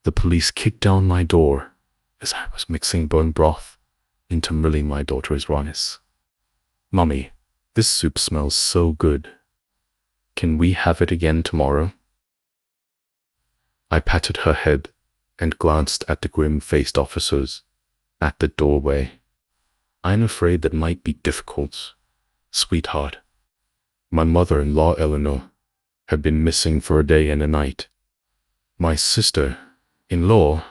The police kicked down my door as I was mixing bone broth into milling my daughter's rice. "Mommy, this soup smells so good. Can we have it again tomorrow?" I patted her head and glanced at the grim-faced officers at the doorway. "I'm afraid that might be difficult, sweetheart. My mother-in-law, Eleanor, had been missing for a day and a night. My sister-in-law,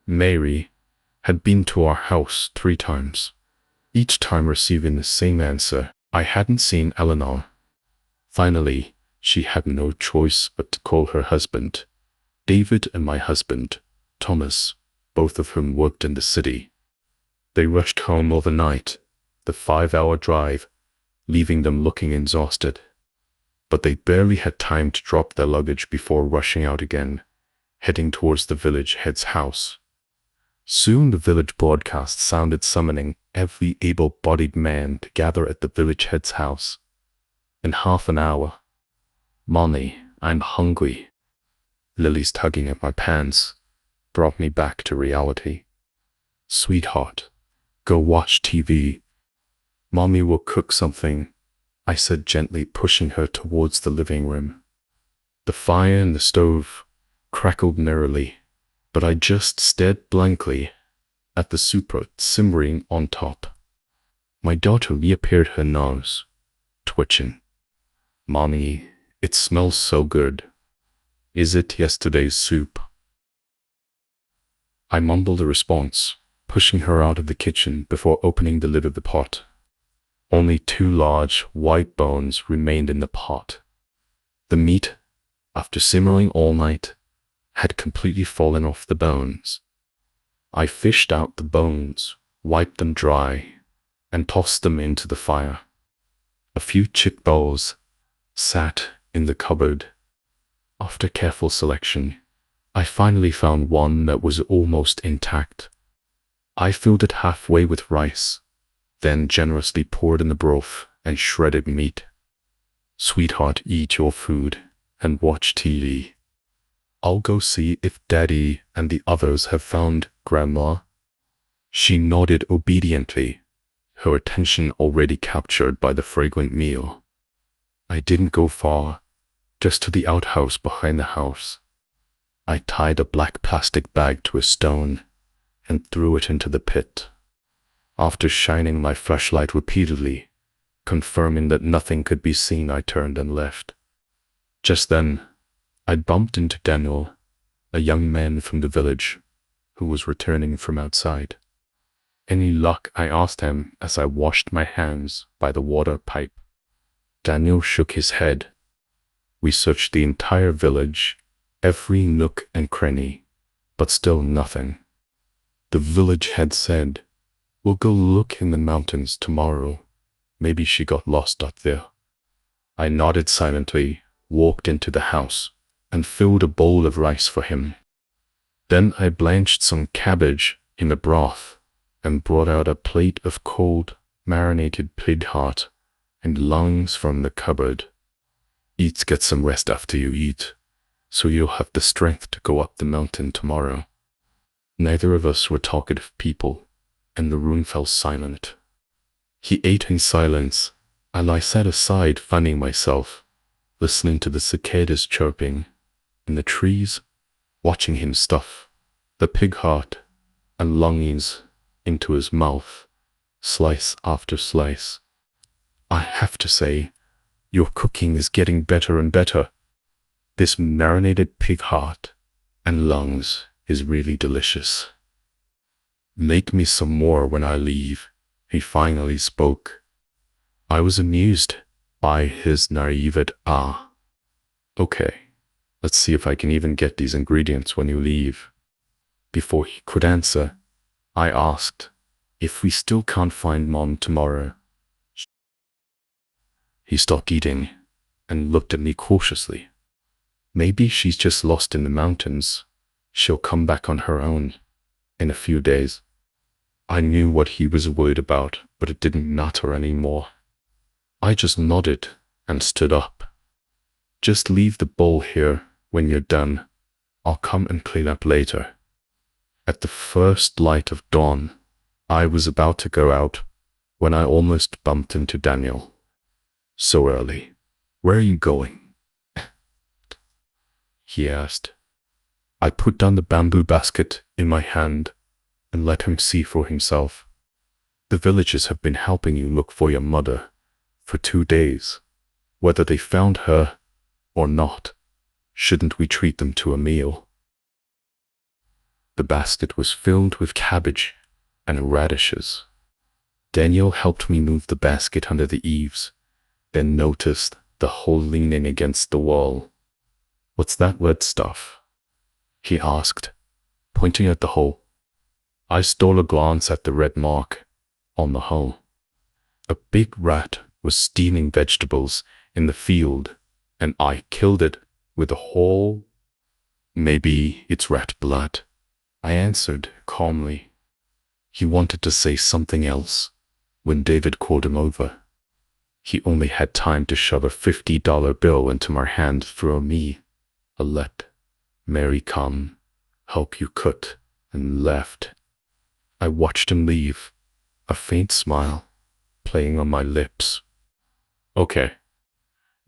Mary, had been to our house 3 times, each time receiving the same answer: I hadn't seen Eleanor. Finally, she had no choice but to call her husband, David, and my husband, Thomas, both of whom worked in the city. They rushed home overnight, the 5-hour drive, leaving them looking exhausted. But they barely had time to drop their luggage before rushing out again, heading towards the village head's house. Soon the village broadcast sounded summoning every able-bodied man to gather at the village head's house. In half an hour. "Mommy, I'm hungry." Lily's tugging at my pants brought me back to reality. "Sweetheart, go watch TV. Mommy will cook something," I said gently, pushing her towards the living room. The fire in the stove crackled merrily, but I just stared blankly at the soup simmering on top. My daughter reappeared, her nose twitching. "Mommy, it smells so good. Is it yesterday's soup?" I mumbled a response, pushing her out of the kitchen before opening the lid of the pot. Only 2 large white bones remained in the pot. The meat, after simmering all night, had completely fallen off the bones. I fished out the bones, wiped them dry, and tossed them into the fire. A few chip bowls sat in the cupboard. After careful selection, I finally found one that was almost intact. I filled it halfway with rice, then generously poured in the broth and shredded meat. "Sweetheart, eat your food and watch TV. I'll go see if Daddy and the others have found Grandma." She nodded obediently, her attention already captured by the fragrant meal. I didn't go far, just to the outhouse behind the house. I tied a black plastic bag to a stone and threw it into the pit. After shining my flashlight repeatedly, confirming that nothing could be seen, I turned and left. Just then, I bumped into Daniel, a young man from the village, who was returning from outside. "Any luck?" I asked him as I washed my hands by the water pipe. Daniel shook his head. "We searched the entire village, every nook and cranny, but still nothing. The village head said, 'We'll go look in the mountains tomorrow. Maybe she got lost up there.'" I nodded silently, walked into the house, and filled a bowl of rice for him. Then I blanched some cabbage in the broth and brought out a plate of cold, marinated pig heart and lungs from the cupboard. Get some rest after you eat, so you'll have the strength to go up the mountain tomorrow." Neither of us were talkative people, and the room fell silent. He ate in silence, and I sat aside, finding myself listening to the cicadas chirping in the trees, watching him stuff the pig heart and lungs into his mouth, slice after slice. "I have to say, your cooking is getting better and better. This marinated pig heart and lungs is really delicious. Make me some more when I leave," he finally spoke. I was amused by his naivete. "Okay, let's see if I can even get these ingredients when you leave." Before he could answer, I asked, "If we still can't find Mom tomorrow?" He stopped eating and looked at me cautiously. "Maybe she's just lost in the mountains. She'll come back on her own in a few days." I knew what he was worried about, but it didn't matter anymore. I just nodded and stood up. "Just leave the bowl here when you're done. I'll come and clean up later," At the first light of dawn, I was about to go out when I almost bumped into Daniel. "So early. Where are you going?" he asked. I put down the bamboo basket in my hand and let him see for himself. "The villagers have been helping you look for your mother for 2 days. Whether they found her or not, shouldn't we treat them to a meal?" The basket was filled with cabbage and radishes. Daniel helped me move the basket under the eaves, then noticed the hole leaning against the wall. "What's that red stuff?" he asked, pointing at the hole. I stole a glance at the red mark on the hole. A big rat was stealing vegetables in the field, and I killed it with a hole. "Maybe it's rat blood," I answered calmly. He wanted to say something else when David called him over. He only had time to shove a $50 bill into my hand through me. I let Mary come, help you cut, and left. I watched him leave, a faint smile playing on my lips. Okay.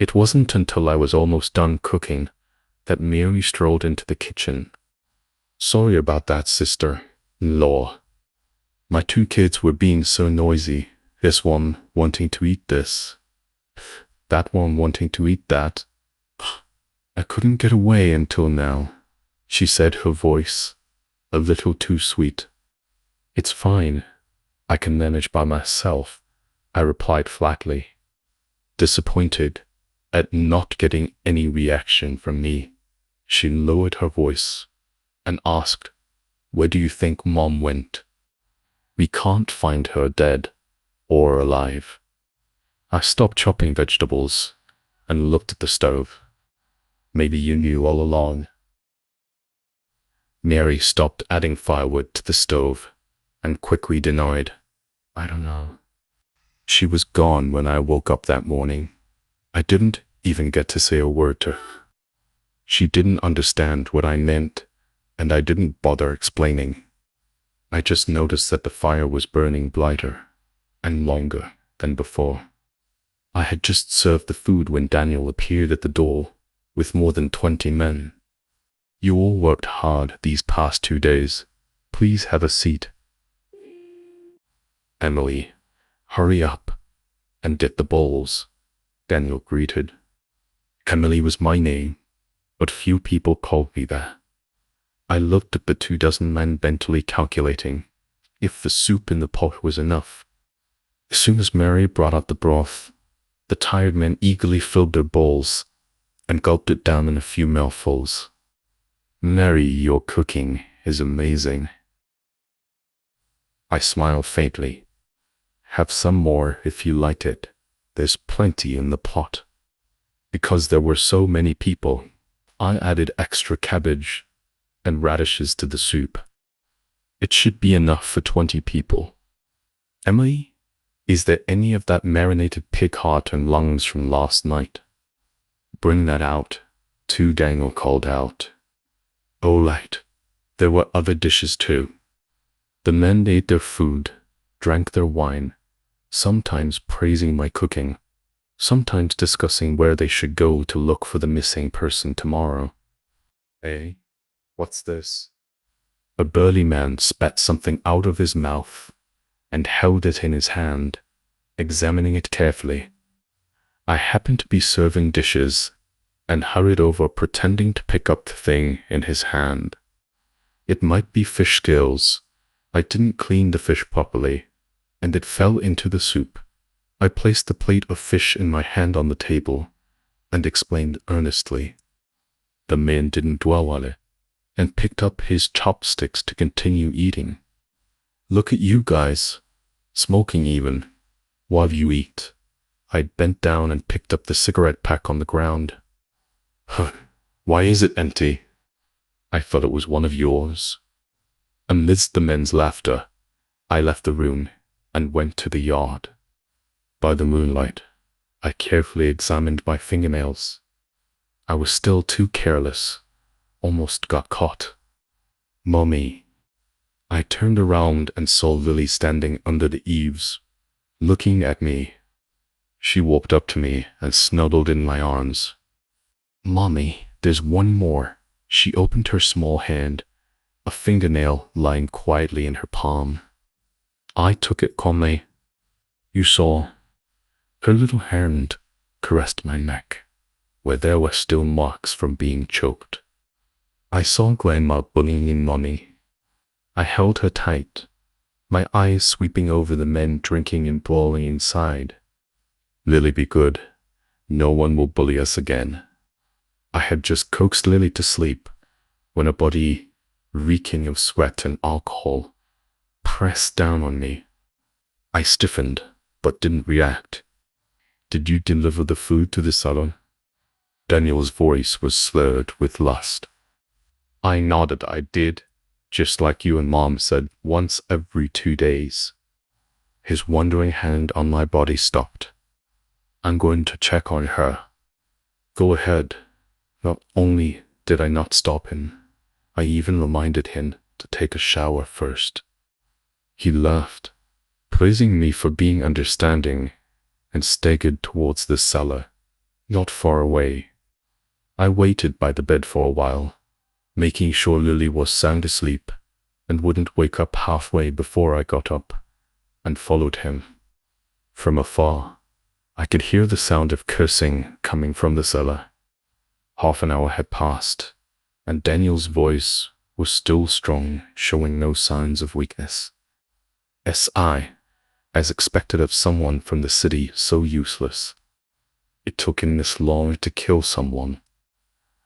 It wasn't until I was almost done cooking that Mary strolled into the kitchen. "Sorry about that, sister-in-law. My 2 kids were being so noisy, this one wanting to eat this, that one wanting to eat that. I couldn't get away until now," she said, her voice a little too sweet. "It's fine. I can manage by myself," I replied flatly. Disappointed at not getting any reaction from me, she lowered her voice and asked, "Where do you think Mom went?" "We can't find her dead or alive." I stopped chopping vegetables and looked at the stove. "Maybe you knew all along." Mary stopped adding firewood to the stove and quickly denied, "I don't know." She was gone when I woke up that morning. I didn't even get to say a word to her. She didn't understand what I meant, and I didn't bother explaining. I just noticed that the fire was burning brighter and longer than before. I had just served the food when Daniel appeared at the door with more than 20 men. "You all worked hard these past 2 days. Please have a seat." "Emily, hurry up and get the bowls," Daniel greeted. Emily was my name, but few people called me that. I looked at the 24 men mentally calculating if the soup in the pot was enough. As soon as Mary brought out the broth, the tired men eagerly filled their bowls and gulped it down in a few mouthfuls. "Mary, your cooking is amazing." I smiled faintly. "Have some more if you like it. There's plenty in the pot." Because there were so many people, I added extra cabbage and radishes to the soup. It should be enough for 20 people. "Emily, is there any of that marinated pig heart and lungs from last night?" "Bring that out," too, Daniel called out. "Oh, right. There were other dishes too." The men ate their food, drank their wine, sometimes praising my cooking, sometimes discussing where they should go to look for the missing person tomorrow. "Hey, what's this?" A burly man spat something out of his mouth and held it in his hand, examining it carefully. I happened to be serving dishes and hurried over, pretending to pick up the thing in his hand. It might be fish scales. I didn't clean the fish properly, and it fell into the soup. I placed the plate of fish in my hand on the table and explained earnestly. The man didn't dwell on it and picked up his chopsticks to continue eating. "Look at you guys, smoking even, while you eat." I bent down and picked up the cigarette pack on the ground. "Huh, why is it empty?" "I thought it was one of yours." Amidst the men's laughter, I left the room and went to the yard. By the moonlight, I carefully examined my fingernails. I was still too careless, almost got caught. "Mommy, I turned around and saw Lily standing under the eaves, looking at me. She walked up to me and snuggled in my arms. "Mommy, there's one more." She opened her small hand, a fingernail lying quietly in her palm. I took it calmly. "You saw?" Her little hand caressed my neck, where there were still marks from being choked. "I saw Grandma bullying Mommy." I held her tight, my eyes sweeping over the men drinking and brawling inside. "Lily, be good. No one will bully us again." I had just coaxed Lily to sleep when a body, reeking of sweat and alcohol, pressed down on me. I stiffened, but didn't react. "Did you deliver the food to the salon?" Daniel's voice was slurred with lust. I nodded. "I did, just like you and Mom said, once every 2 days." His wandering hand on my body stopped. "I'm going to check on her." "Go ahead." Not only did I not stop him, I even reminded him to take a shower first. He laughed, praising me for being understanding, and staggered towards the cellar, not far away. I waited by the bed for a while, making sure Lily was sound asleep and wouldn't wake up halfway before I got up and followed him. From afar, I could hear the sound of cursing coming from the cellar. Half an hour had passed, and Daniel's voice was still strong, showing no signs of weakness. As expected of someone from the city so useless. It took him this long to kill someone.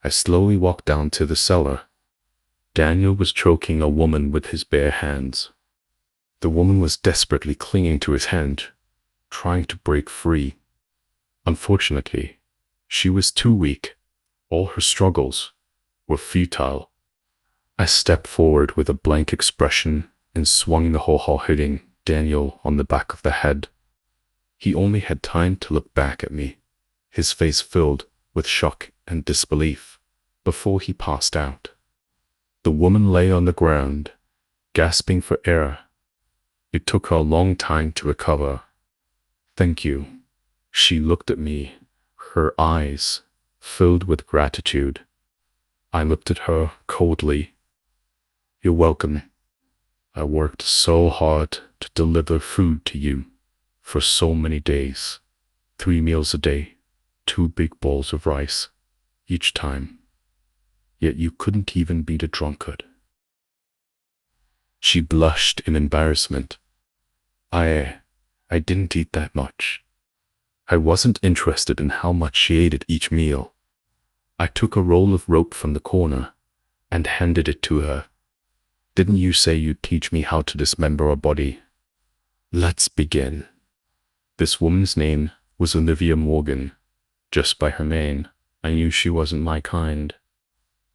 I slowly walked down to the cellar. Daniel was choking a woman with his bare hands. The woman was desperately clinging to his hand, trying to break free. Unfortunately, she was too weak. All her struggles were futile. I stepped forward with a blank expression and swung the ho-ho, hitting Daniel on the back of the head. He only had time to look back at me, his face filled with shock and disbelief, before he passed out. The woman lay on the ground, gasping for air. It took her a long time to recover. "Thank you." She looked at me, her eyes filled with gratitude. I looked at her coldly. "You're welcome. I worked so hard to deliver food to you for so many days. 3 meals a day, 2 big bowls of rice each time. Yet you couldn't even beat a drunkard." She blushed in embarrassment. I didn't eat that much. I wasn't interested in how much she ate at each meal. I took a roll of rope from the corner and handed it to her. "Didn't you say you'd teach me how to dismember a body? Let's begin." This woman's name was Olivia Morgan. Just by her name, I knew she wasn't my kind.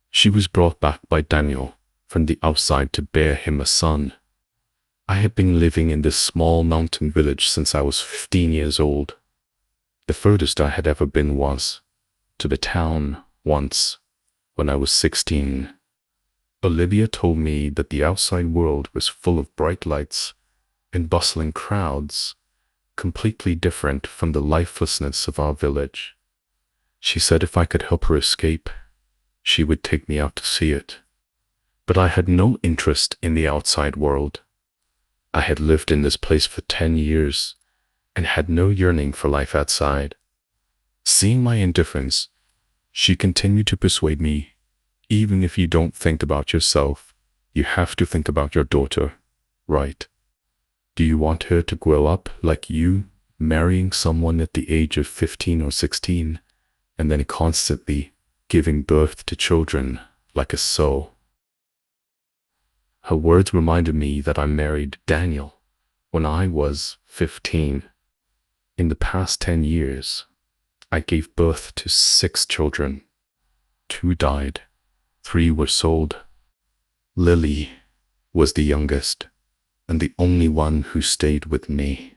She was brought back by Daniel from the outside to bear him a son. I had been living in this small mountain village since I was 15 years old. The furthest I had ever been was to the town once, when I was 16. Olivia told me that the outside world was full of bright lights and bustling crowds, completely different from the lifelessness of our village. She said if I could help her escape, she would take me out to see it. But I had no interest in the outside world. I had lived in this place for 10 years and had no yearning for life outside. Seeing my indifference, she continued to persuade me, "Even if you don't think about yourself, you have to think about your daughter, right? Do you want her to grow up like you, marrying someone at the age of 15 or 16, and then constantly giving birth to children like a soul?" Her words reminded me that I married Daniel when I was 15. In the past 10 years, I gave birth to 6 children. 2 died, 3 were sold. Lily was the youngest and the only one who stayed with me.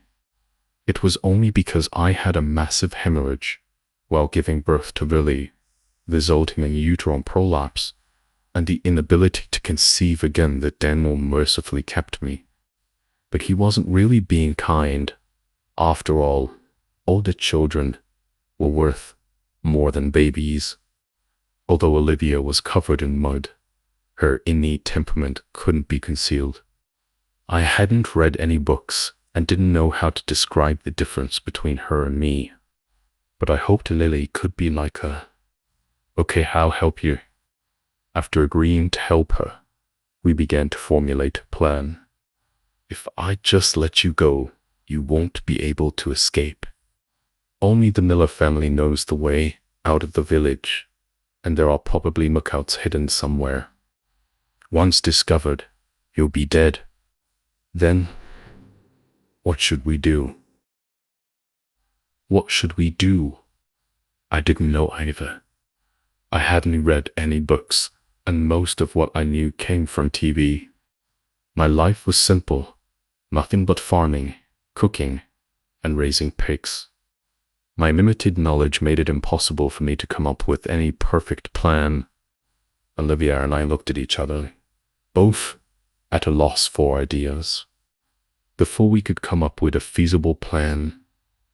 It was only because I had a massive hemorrhage while giving birth to Lily, resulting in uterine prolapse and the inability to conceive again that Daniel mercifully kept me. But he wasn't really being kind. After all, older children were worth more than babies. Although Olivia was covered in mud, her innate temperament couldn't be concealed. I hadn't read any books and didn't know how to describe the difference between her and me. But I hoped Lily could be like her. Okay, I'll help you. After agreeing to help her, we began to formulate a plan. If I just let you go, you won't be able to escape. Only the Miller family knows the way out of the village, and there are probably lookouts hidden somewhere. Once discovered, you'll be dead. Then, what should we do? What should we do? I didn't know either. I hadn't read any books, and most of what I knew came from TV. My life was simple, nothing but farming, cooking, and raising pigs. My limited knowledge made it impossible for me to come up with any perfect plan. Olivia and I looked at each other, both at a loss for ideas. Before we could come up with a feasible plan,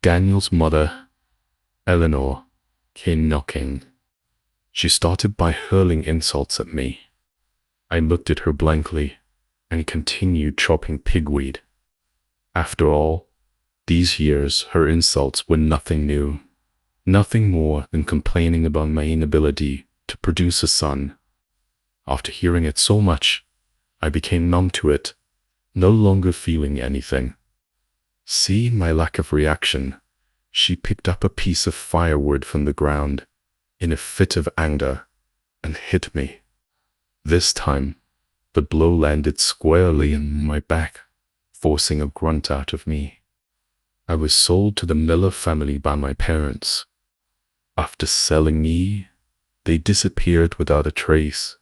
Daniel's mother, Eleanor, came knocking. She started by hurling insults at me. I looked at her blankly and continued chopping pigweed. After all, these years her insults were nothing new, nothing more than complaining about my inability to produce a son. After hearing it so much, I became numb to it, no longer feeling anything. Seeing my lack of reaction, she picked up a piece of firewood from the ground in a fit of anger and hit me. This time, the blow landed squarely on my back, forcing a grunt out of me. I was sold to the Miller family by my parents. After selling me, they disappeared without a trace.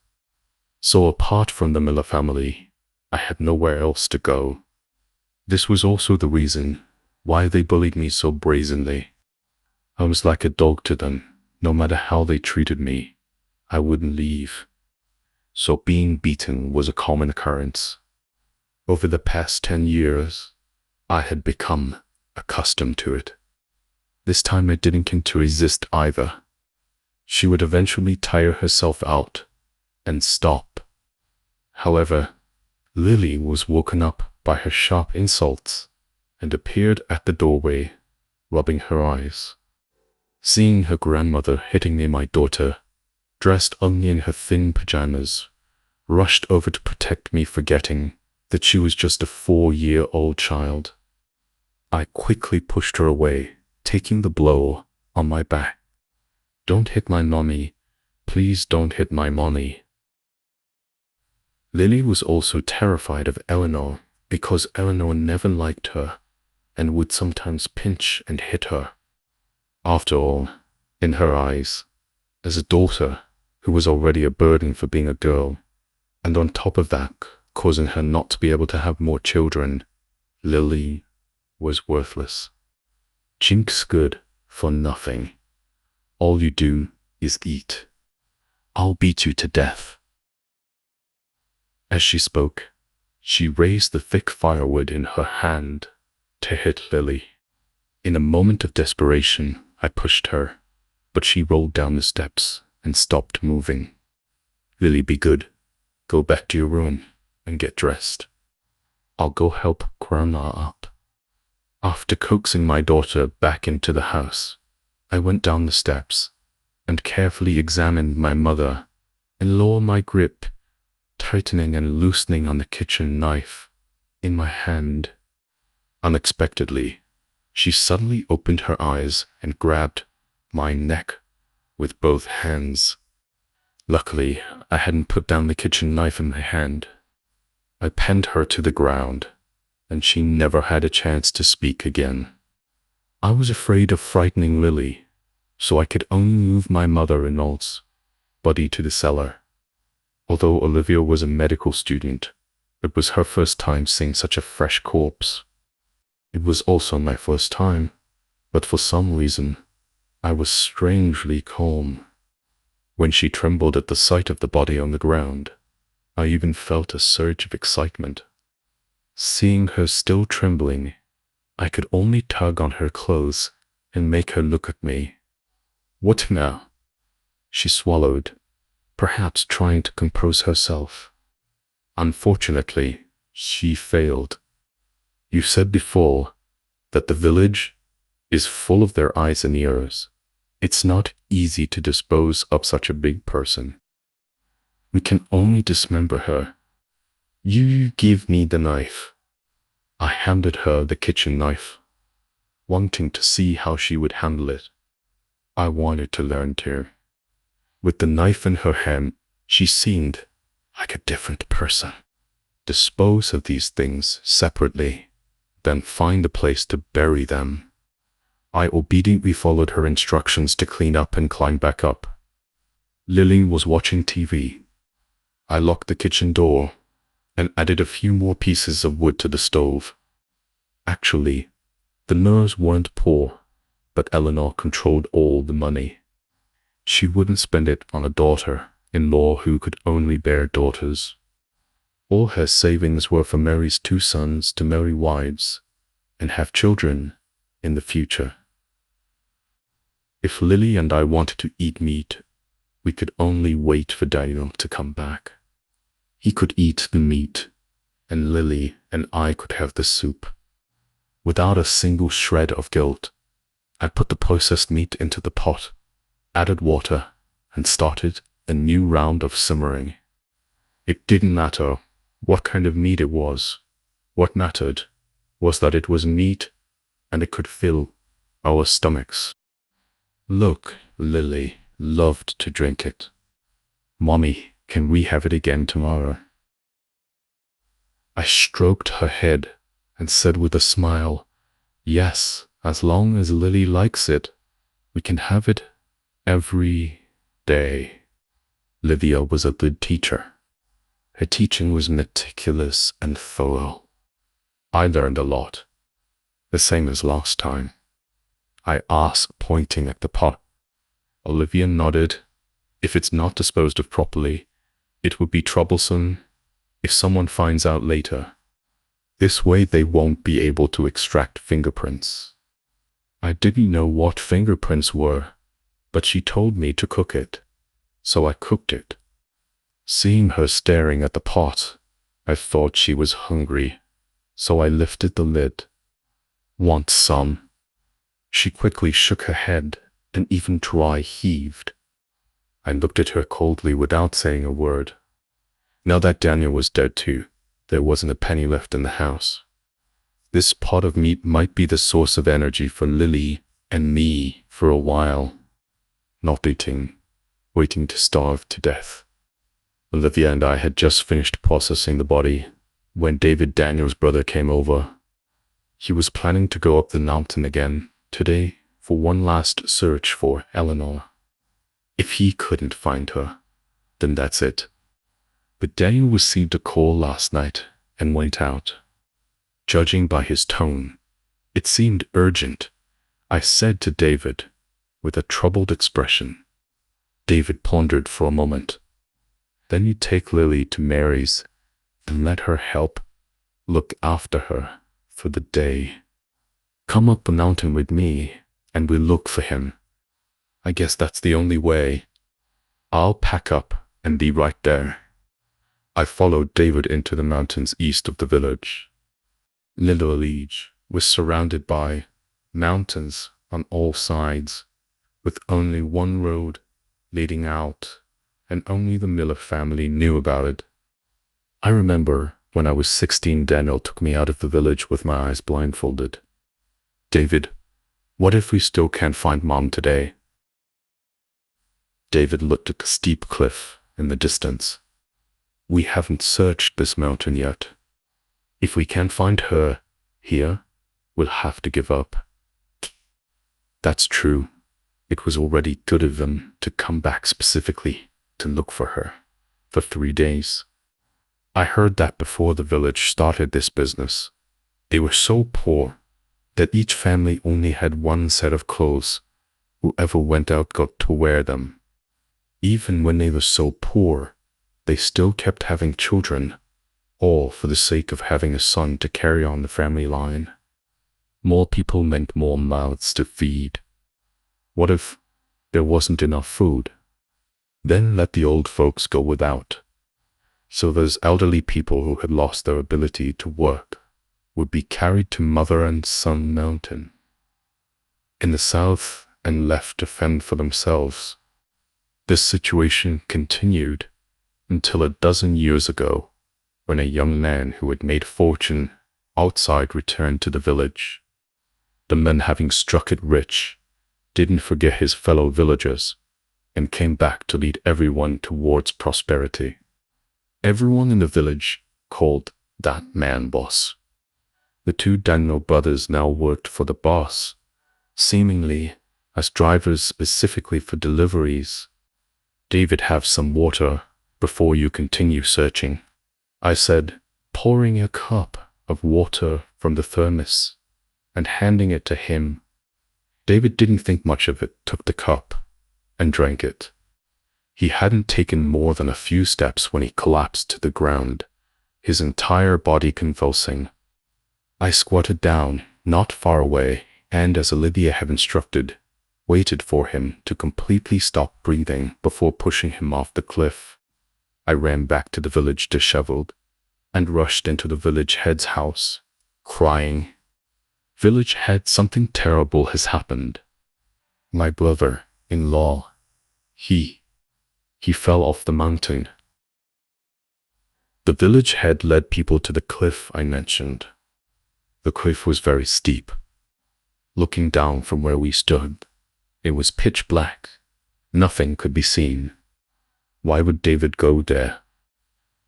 So apart from the Miller family, I had nowhere else to go. This was also the reason why they bullied me so brazenly. I was like a dog to them. No matter how they treated me, I wouldn't leave. So being beaten was a common occurrence. Over the past 10 years, I had become accustomed to it. This time I didn't get to resist either. She would eventually tire herself out and stop. However, Lily was woken up by her sharp insults and appeared at the doorway, rubbing her eyes. Seeing her grandmother hitting me, my daughter, dressed only in her thin pajamas, rushed over to protect me, forgetting that she was just a 4-year-old child. I quickly pushed her away, taking the blow on my back. Don't hit my mommy. Please don't hit my mommy. Lily was also terrified of Eleanor because Eleanor never liked her and would sometimes pinch and hit her. After all, in her eyes, as a daughter who was already a burden for being a girl, and on top of that, causing her not to be able to have more children, Lily was worthless. Chink's good for nothing. All you do is eat. I'll beat you to death. As she spoke, she raised the thick firewood in her hand to hit Lily. In a moment of desperation, I pushed her, but she rolled down the steps and stopped moving. Lily, be good. Go back to your room and get dressed. I'll go help Grandma up. After coaxing my daughter back into the house, I went down the steps and carefully examined my mother and lowered my grip, tightening and loosening on the kitchen knife in my hand. Unexpectedly, she suddenly opened her eyes and grabbed my neck with both hands. Luckily, I hadn't put down the kitchen knife in my hand. I pinned her to the ground, and she never had a chance to speak again. I was afraid of frightening Lily, so I could only move my mother-in-law's body to the cellar. Although Olivia was a medical student, it was her first time seeing such a fresh corpse. It was also my first time, but for some reason, I was strangely calm. When she trembled at the sight of the body on the ground, I even felt a surge of excitement. Seeing her still trembling, I could only tug on her clothes and make her look at me. "What now?" She swallowed, perhaps trying to compose herself. Unfortunately, she failed. "You said before that the village is full of their eyes and ears. It's not easy to dispose of such a big person. We can only dismember her. You give me the knife." I handed her the kitchen knife, wanting to see how she would handle it. I wanted to learn too. With the knife in her hand, she seemed like a different person. "Dispose of these things separately, then find a place to bury them." I obediently followed her instructions to clean up and climb back up. Lily was watching TV. I locked the kitchen door and added a few more pieces of wood to the stove. Actually, the Nurs weren't poor, but Eleanor controlled all the money. She wouldn't spend it on a daughter-in-law who could only bear daughters. All her savings were for Mary's 2 sons to marry wives and have children in the future. If Lily and I wanted to eat meat, we could only wait for Daniel to come back. He could eat the meat, and Lily and I could have the soup. Without a single shred of guilt, I put the processed meat into the pot, added water, and started a new round of simmering. It didn't matter what kind of meat it was. What mattered was that it was meat, and it could fill our stomachs. Look, Lily loved to drink it. "Mommy, can we have it again tomorrow?" I stroked her head and said with a smile, "Yes, as long as Lily likes it, we can have it every day." Livia was a good teacher. Her teaching was meticulous and thorough. I learned a lot, the same as last time. I asked, pointing at the pot. Olivia nodded. "If it's not disposed of properly, it would be troublesome if someone finds out later. This way they won't be able to extract fingerprints." I didn't know what fingerprints were, but she told me to cook it, so I cooked it. Seeing her staring at the pot, I thought she was hungry, so I lifted the lid. "Want some?" She quickly shook her head and even dry heaved. I looked at her coldly without saying a word. Now that Daniel was dead too, there wasn't a penny left in the house. This pot of meat might be the source of energy for Lily and me for a while. Not eating, waiting to starve to death. Olivia and I had just finished processing the body when David, Daniel's brother, came over. He was planning to go up the mountain again today for one last search for Eleanor. If he couldn't find her, then that's it. But Daniel received a call last night and went out. Judging by his tone, it seemed urgent. I said to David, with a troubled expression. David pondered for a moment. "Then you take Lily to Mary's and let her help look after her for the day. Come up the mountain with me and we'll look for him. I guess that's the only way. I'll pack up and be right there." I followed David into the mountains east of the village. Little Village was surrounded by mountains on all sides, with only one road leading out, and only the Miller family knew about it. I remember when I was 16, Daniel took me out of the village with my eyes blindfolded. "David, what if we still can't find Mom today?" David looked at the steep cliff in the distance. "We haven't searched this mountain yet. If we can't find her here, we'll have to give up." That's true. It was already good of them to come back specifically to look for her for 3 days. I heard that before the village started this business, they were so poor that each family only had one set of clothes. Whoever went out got to wear them. Even when they were so poor, they still kept having children, all for the sake of having a son to carry on the family line. More people meant more mouths to feed. What if there wasn't enough food? Then let the old folks go without. So those elderly people who had lost their ability to work would be carried to Mother and Son Mountain in the south and left to fend for themselves. This situation continued until a dozen years ago, when a young man who had made a fortune outside returned to the village. The man, having struck it rich, didn't forget his fellow villagers and came back to lead everyone towards prosperity. Everyone in the village called that man boss. The two Daniel brothers now worked for the boss, seemingly as drivers specifically for deliveries. "David, have some water before you continue searching," I said, pouring a cup of water from the thermos and handing it to him. David didn't think much of it, took the cup and drank it. He hadn't taken more than a few steps when he collapsed to the ground, his entire body convulsing. I squatted down, not far away, and as Olivia had instructed, waited for him to completely stop breathing before pushing him off the cliff. I ran back to the village disheveled and rushed into the village head's house, crying, "Village head, something terrible has happened. My brother-in-law, he fell off the mountain." The village head led people to the cliff I mentioned. The cliff was very steep. Looking down from where we stood, it was pitch black. Nothing could be seen. Why would David go there?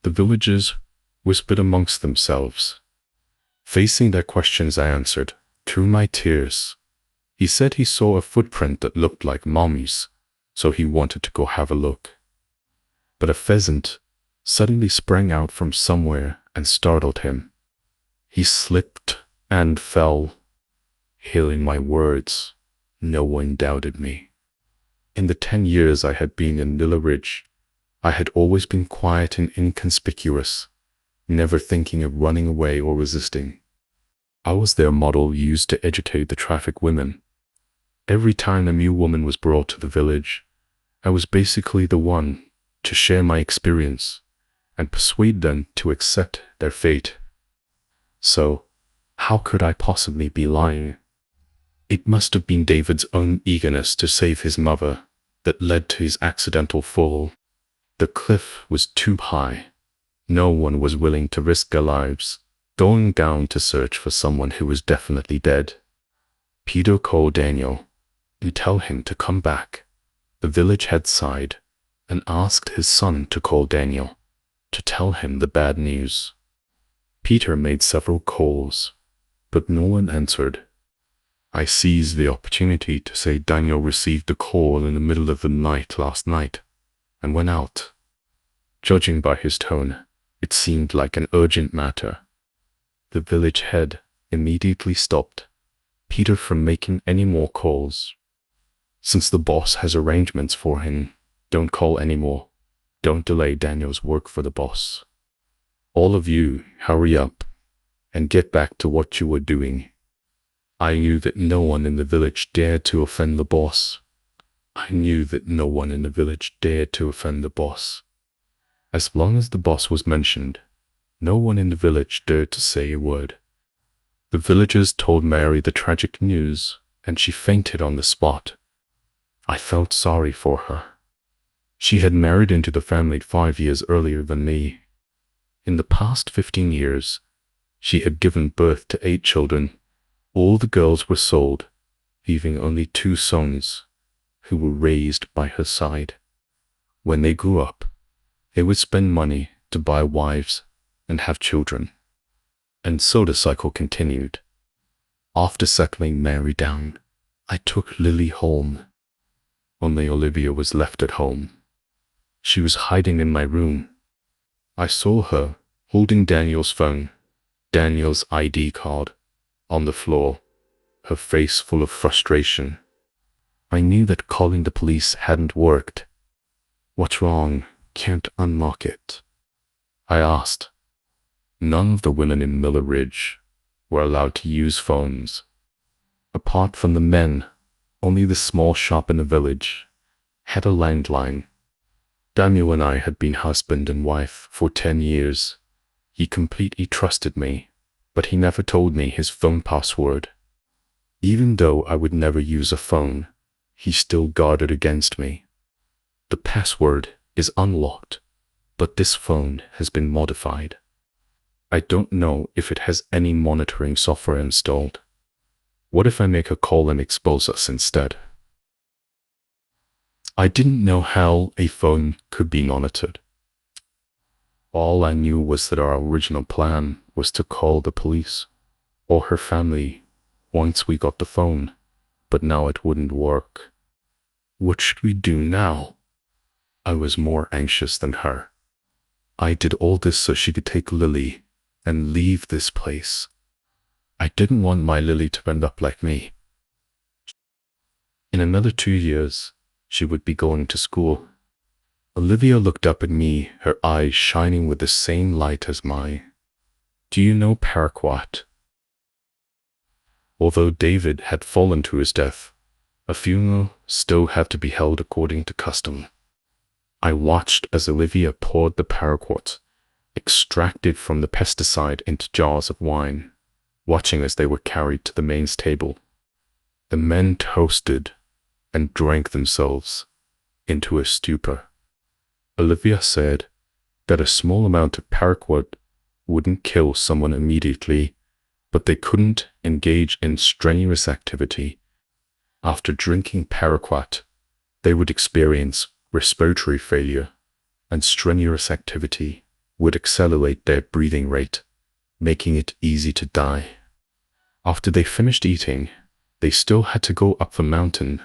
The villagers whispered amongst themselves. Facing their questions, I answered, through my tears. He said he saw a footprint that looked like Mommy's, so he wanted to go have a look. But a pheasant suddenly sprang out from somewhere and startled him. He slipped and fell. Hearing my words, no one doubted me. In the 10 years I had been in Lilla Ridge, I had always been quiet and inconspicuous, never thinking of running away or resisting. I was their model used to educate the traffic women. Every time a new woman was brought to the village, I was basically the one to share my experience and persuade them to accept their fate. So, how could I possibly be lying? It must have been David's own eagerness to save his mother that led to his accidental fall. The cliff was too high. No one was willing to risk their lives going down to search for someone who was definitely dead. Peter called Daniel and tell him to come back. The village head sighed and asked his son to call Daniel to tell him the bad news. Peter made several calls, but no one answered. I seized the opportunity to say Daniel received a call in the middle of the night last night and went out. Judging by his tone, it seemed like an urgent matter. The village head immediately stopped Peter from making any more calls. Since the boss has arrangements for him, don't call anymore. Don't delay Daniel's work for the boss. All of you, hurry up and get back to what you were doing. I knew that no one in the village dared to offend the boss. I knew that no one in the village dared to offend the boss. As long as the boss was mentioned, no one in the village dared to say a word. The villagers told Mary the tragic news, and she fainted on the spot. I felt sorry for her. She had married into the family 5 years earlier than me. In the past 15 years, she had given birth to 8 children. All the girls were sold, leaving only 2 sons, who were raised by her side. When they grew up, they would spend money to buy wives and have children. And so the cycle continued. After settling Mary down, I took Lily home. Only Olivia was left at home. She was hiding in my room. I saw her holding Daniel's phone, Daniel's ID card, on the floor, her face full of frustration. I knew that calling the police hadn't worked. What's wrong? Can't unlock it, I asked. None of the women in Miller Ridge were allowed to use phones. Apart from the men, only the small shop in the village had a landline. Daniel and I had been husband and wife for 10 years. He completely trusted me, but he never told me his phone password. Even though I would never use a phone, he still guarded against me. The password is unlocked, but this phone has been modified. I don't know if it has any monitoring software installed. What if I make a call and expose us instead? I didn't know how a phone could be monitored. All I knew was that our original plan was to call the police or her family once we got the phone, but now it wouldn't work. What should we do now? I was more anxious than her. I did all this so she could take Lily and leave this place. I didn't want my Lily to end up like me. In another 2 years, she would be going to school. Olivia looked up at me, her eyes shining with the same light as mine. Do you know Paraquat? Although David had fallen to his death, a funeral still had to be held according to custom. I watched as Olivia poured the paraquat, extracted from the pesticide, into jars of wine, watching as they were carried to the mains table. The men toasted and drank themselves into a stupor. Olivia said that a small amount of paraquat wouldn't kill someone immediately, but they couldn't engage in strenuous activity. After drinking paraquat, they would experience respiratory failure, and strenuous activity would accelerate their breathing rate, making it easy to die. After they finished eating, they still had to go up the mountain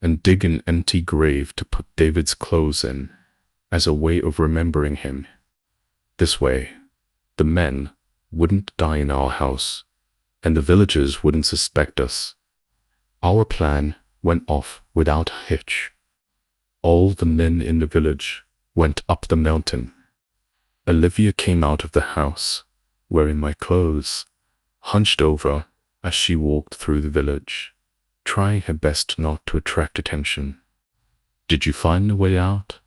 and dig an empty grave to put David's clothes in, as a way of remembering him. This way, the men wouldn't die in our house, and the villagers wouldn't suspect us. Our plan went off without a hitch. All the men in the village went up the mountain. Olivia came out of the house, wearing my clothes, hunched over as she walked through the village, trying her best not to attract attention. Did you find a way out?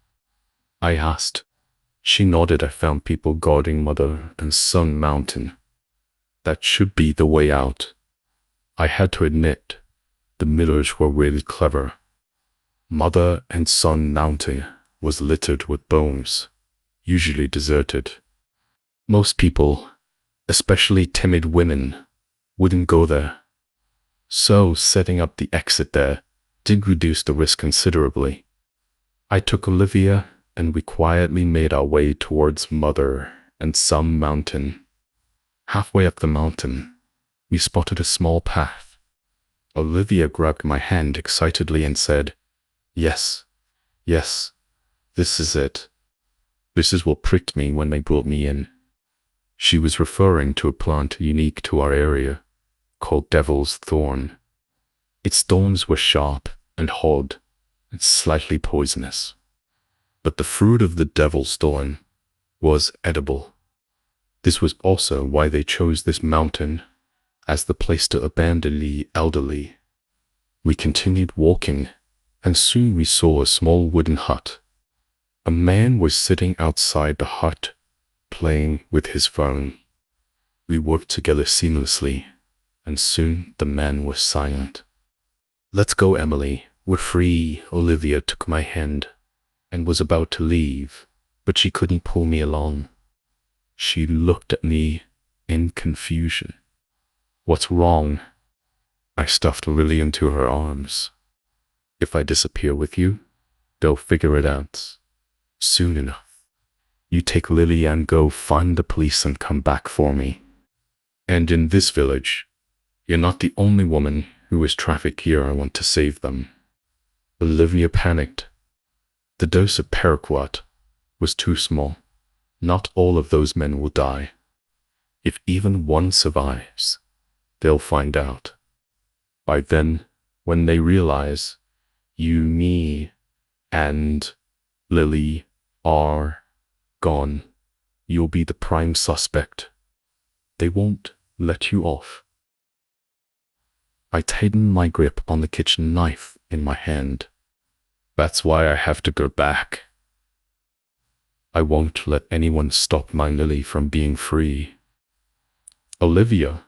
I asked. She nodded. I found people guarding Mother and Son Mountain. That should be the way out. I had to admit, the Millers were really clever. Mother and Son Mountain was littered with bones, usually deserted. Most people, especially timid women, wouldn't go there. So setting up the exit there did reduce the risk considerably. I took Olivia and we quietly made our way towards Mother and Son Mountain. Halfway up the mountain, we spotted a small path. Olivia grabbed my hand excitedly and said, "Yes, yes, this is it. This is what pricked me when they brought me in." She was referring to a plant unique to our area, called Devil's Thorn. Its thorns were sharp and hard and slightly poisonous. But the fruit of the Devil's Thorn was edible. This was also why they chose this mountain as the place to abandon the elderly. We continued walking, and soon we saw a small wooden hut. A man was sitting outside the hut, playing with his phone. We worked together seamlessly, and soon the man was silent. "Let's go, Emily. We're free." Olivia took my hand and was about to leave, but she couldn't pull me along. She looked at me in confusion. "What's wrong?" I stuffed Lily into her arms. "If I disappear with you, they'll figure it out soon enough. You take Lily and go find the police and come back for me. And in this village, you're not the only woman who is trafficked here. I want to save them." Olivia panicked. The dose of paraquat was too small. Not all of those men will die. If even one survives, they'll find out. By then, when they realize you, me, and Lily are gone. You'll be the prime suspect. They won't let you off. I tightened my grip on the kitchen knife in my hand. That's why I have to go back. I won't let anyone stop my Lily from being free. Olivia,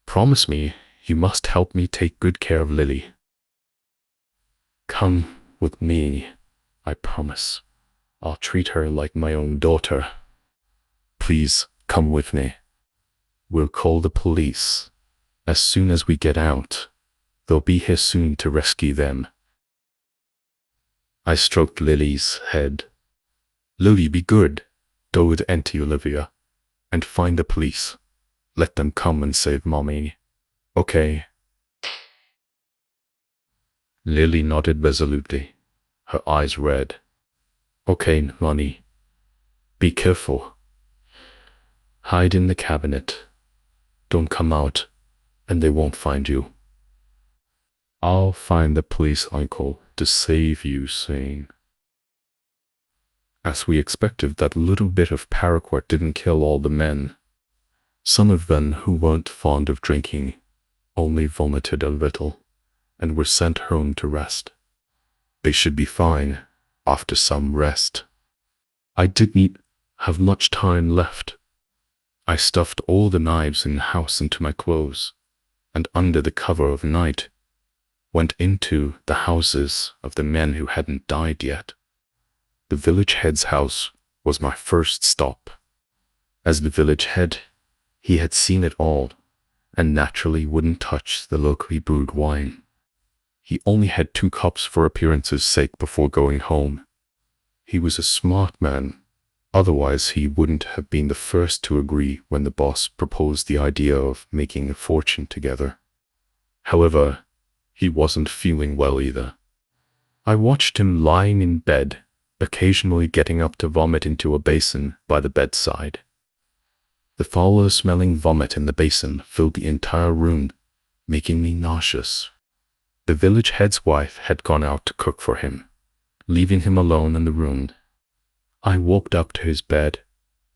promise me you must help me take good care of Lily. Come with me, I promise. I'll treat her like my own daughter. Please come with me. We'll call the police. As soon as we get out, they'll be here soon to rescue them. I stroked Lily's head. Lily, be good. Go with Auntie Olivia and find the police. Let them come and save Mommy. Okay? Lily nodded resolutely, her eyes red. Okay, Lonnie. Be careful. Hide in the cabinet. Don't come out, and they won't find you. I'll find the police, Uncle, to save you soon. As we expected, that little bit of paraquat didn't kill all the men. Some of them who weren't fond of drinking only vomited a little and were sent home to rest. They should be fine after some rest. I didn't have much time left. I stuffed all the knives in the house into my clothes, and under the cover of night, went into the houses of the men who hadn't died yet. The village head's house was my first stop. As the village head, he had seen it all, and naturally wouldn't touch the locally brewed wine. He only had 2 cups for appearance's sake before going home. He was a smart man. Otherwise, he wouldn't have been the first to agree when the boss proposed the idea of making a fortune together. However, he wasn't feeling well either. I watched him lying in bed, occasionally getting up to vomit into a basin by the bedside. The foul-smelling vomit in the basin filled the entire room, making me nauseous. The village head's wife had gone out to cook for him, leaving him alone in the room. I walked up to his bed,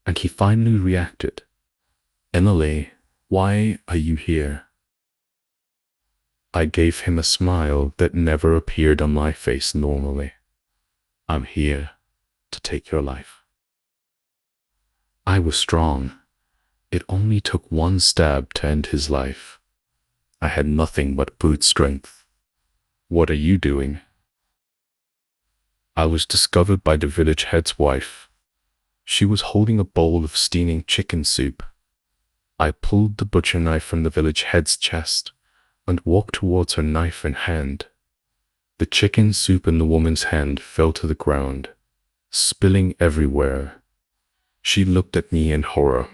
and he finally reacted. Emily, why are you here? I gave him a smile that never appeared on my face normally. I'm here to take your life. I was strong. It only took 1 stab to end his life. I had nothing but brute strength. What are you doing? I was discovered by the village head's wife. She was holding a bowl of steaming chicken soup. I pulled the butcher knife from the village head's chest and walked towards her, knife in hand. The chicken soup in the woman's hand fell to the ground, spilling everywhere. She looked at me in horror,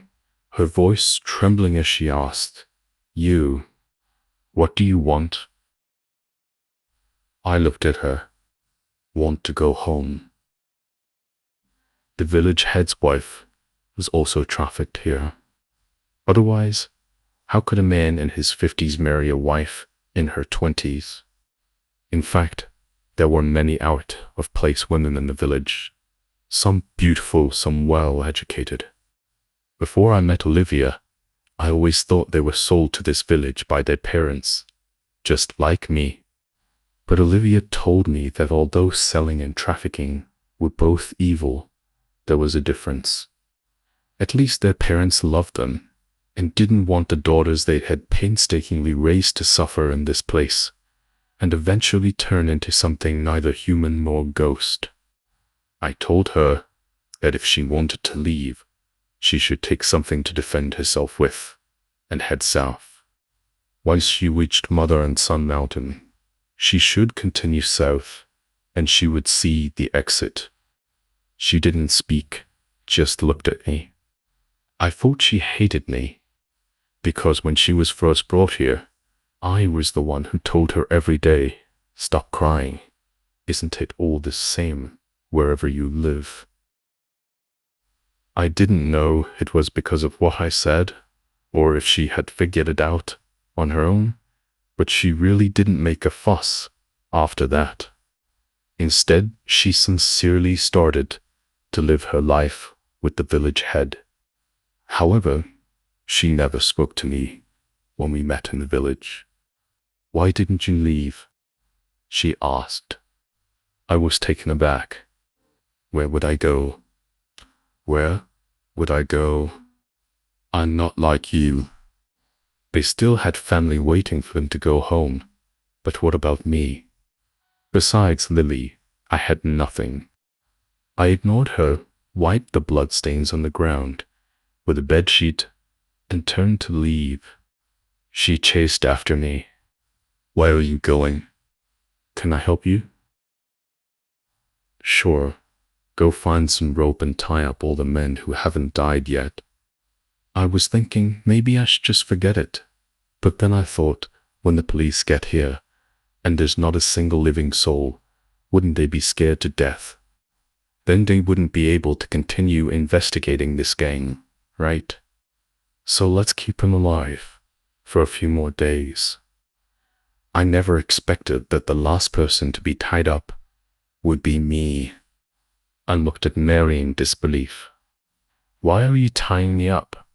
her voice trembling as she asked, "You, what do you want?" I looked at her. Want to go home. The village head's wife was also trafficked here. Otherwise, how could a man in his 50s marry a wife in her 20s? In fact, there were many out-of-place women in the village, some beautiful, some well-educated. Before I met Olivia, I always thought they were sold to this village by their parents, just like me. But Olivia told me that although selling and trafficking were both evil, there was a difference. At least their parents loved them and didn't want the daughters they had painstakingly raised to suffer in this place and eventually turn into something neither human nor ghost. I told her that if she wanted to leave, she should take something to defend herself with and head south. Once she reached Mother and Son Mountain, she should continue south, and she would see the exit. She didn't speak, just looked at me. I thought she hated me, because when she was first brought here, I was the one who told her every day, "Stop crying. Isn't it all the same wherever you live?" I didn't know it was because of what I said, or if she had figured it out on her own. But she really didn't make a fuss after that. Instead, she sincerely started to live her life with the village head. However, she never spoke to me when we met in the village. "Why didn't you leave?" she asked. I was taken aback. Where would I go? Where would I go? I'm not like you. They still had family waiting for them to go home. But what about me? Besides Lily, I had nothing. I ignored her, wiped the bloodstains on the ground with a bedsheet, and turned to leave. She chased after me. "Where are you going? Can I help you?" "Sure. Go find some rope and tie up all the men who haven't died yet." I was thinking maybe I should just forget it. But then I thought, when the police get here, and there's not a single living soul, wouldn't they be scared to death? Then they wouldn't be able to continue investigating this gang, right? So let's keep him alive for a few more days. I never expected that the last person to be tied up would be me. I looked at Mary in disbelief. "Why are you tying me up?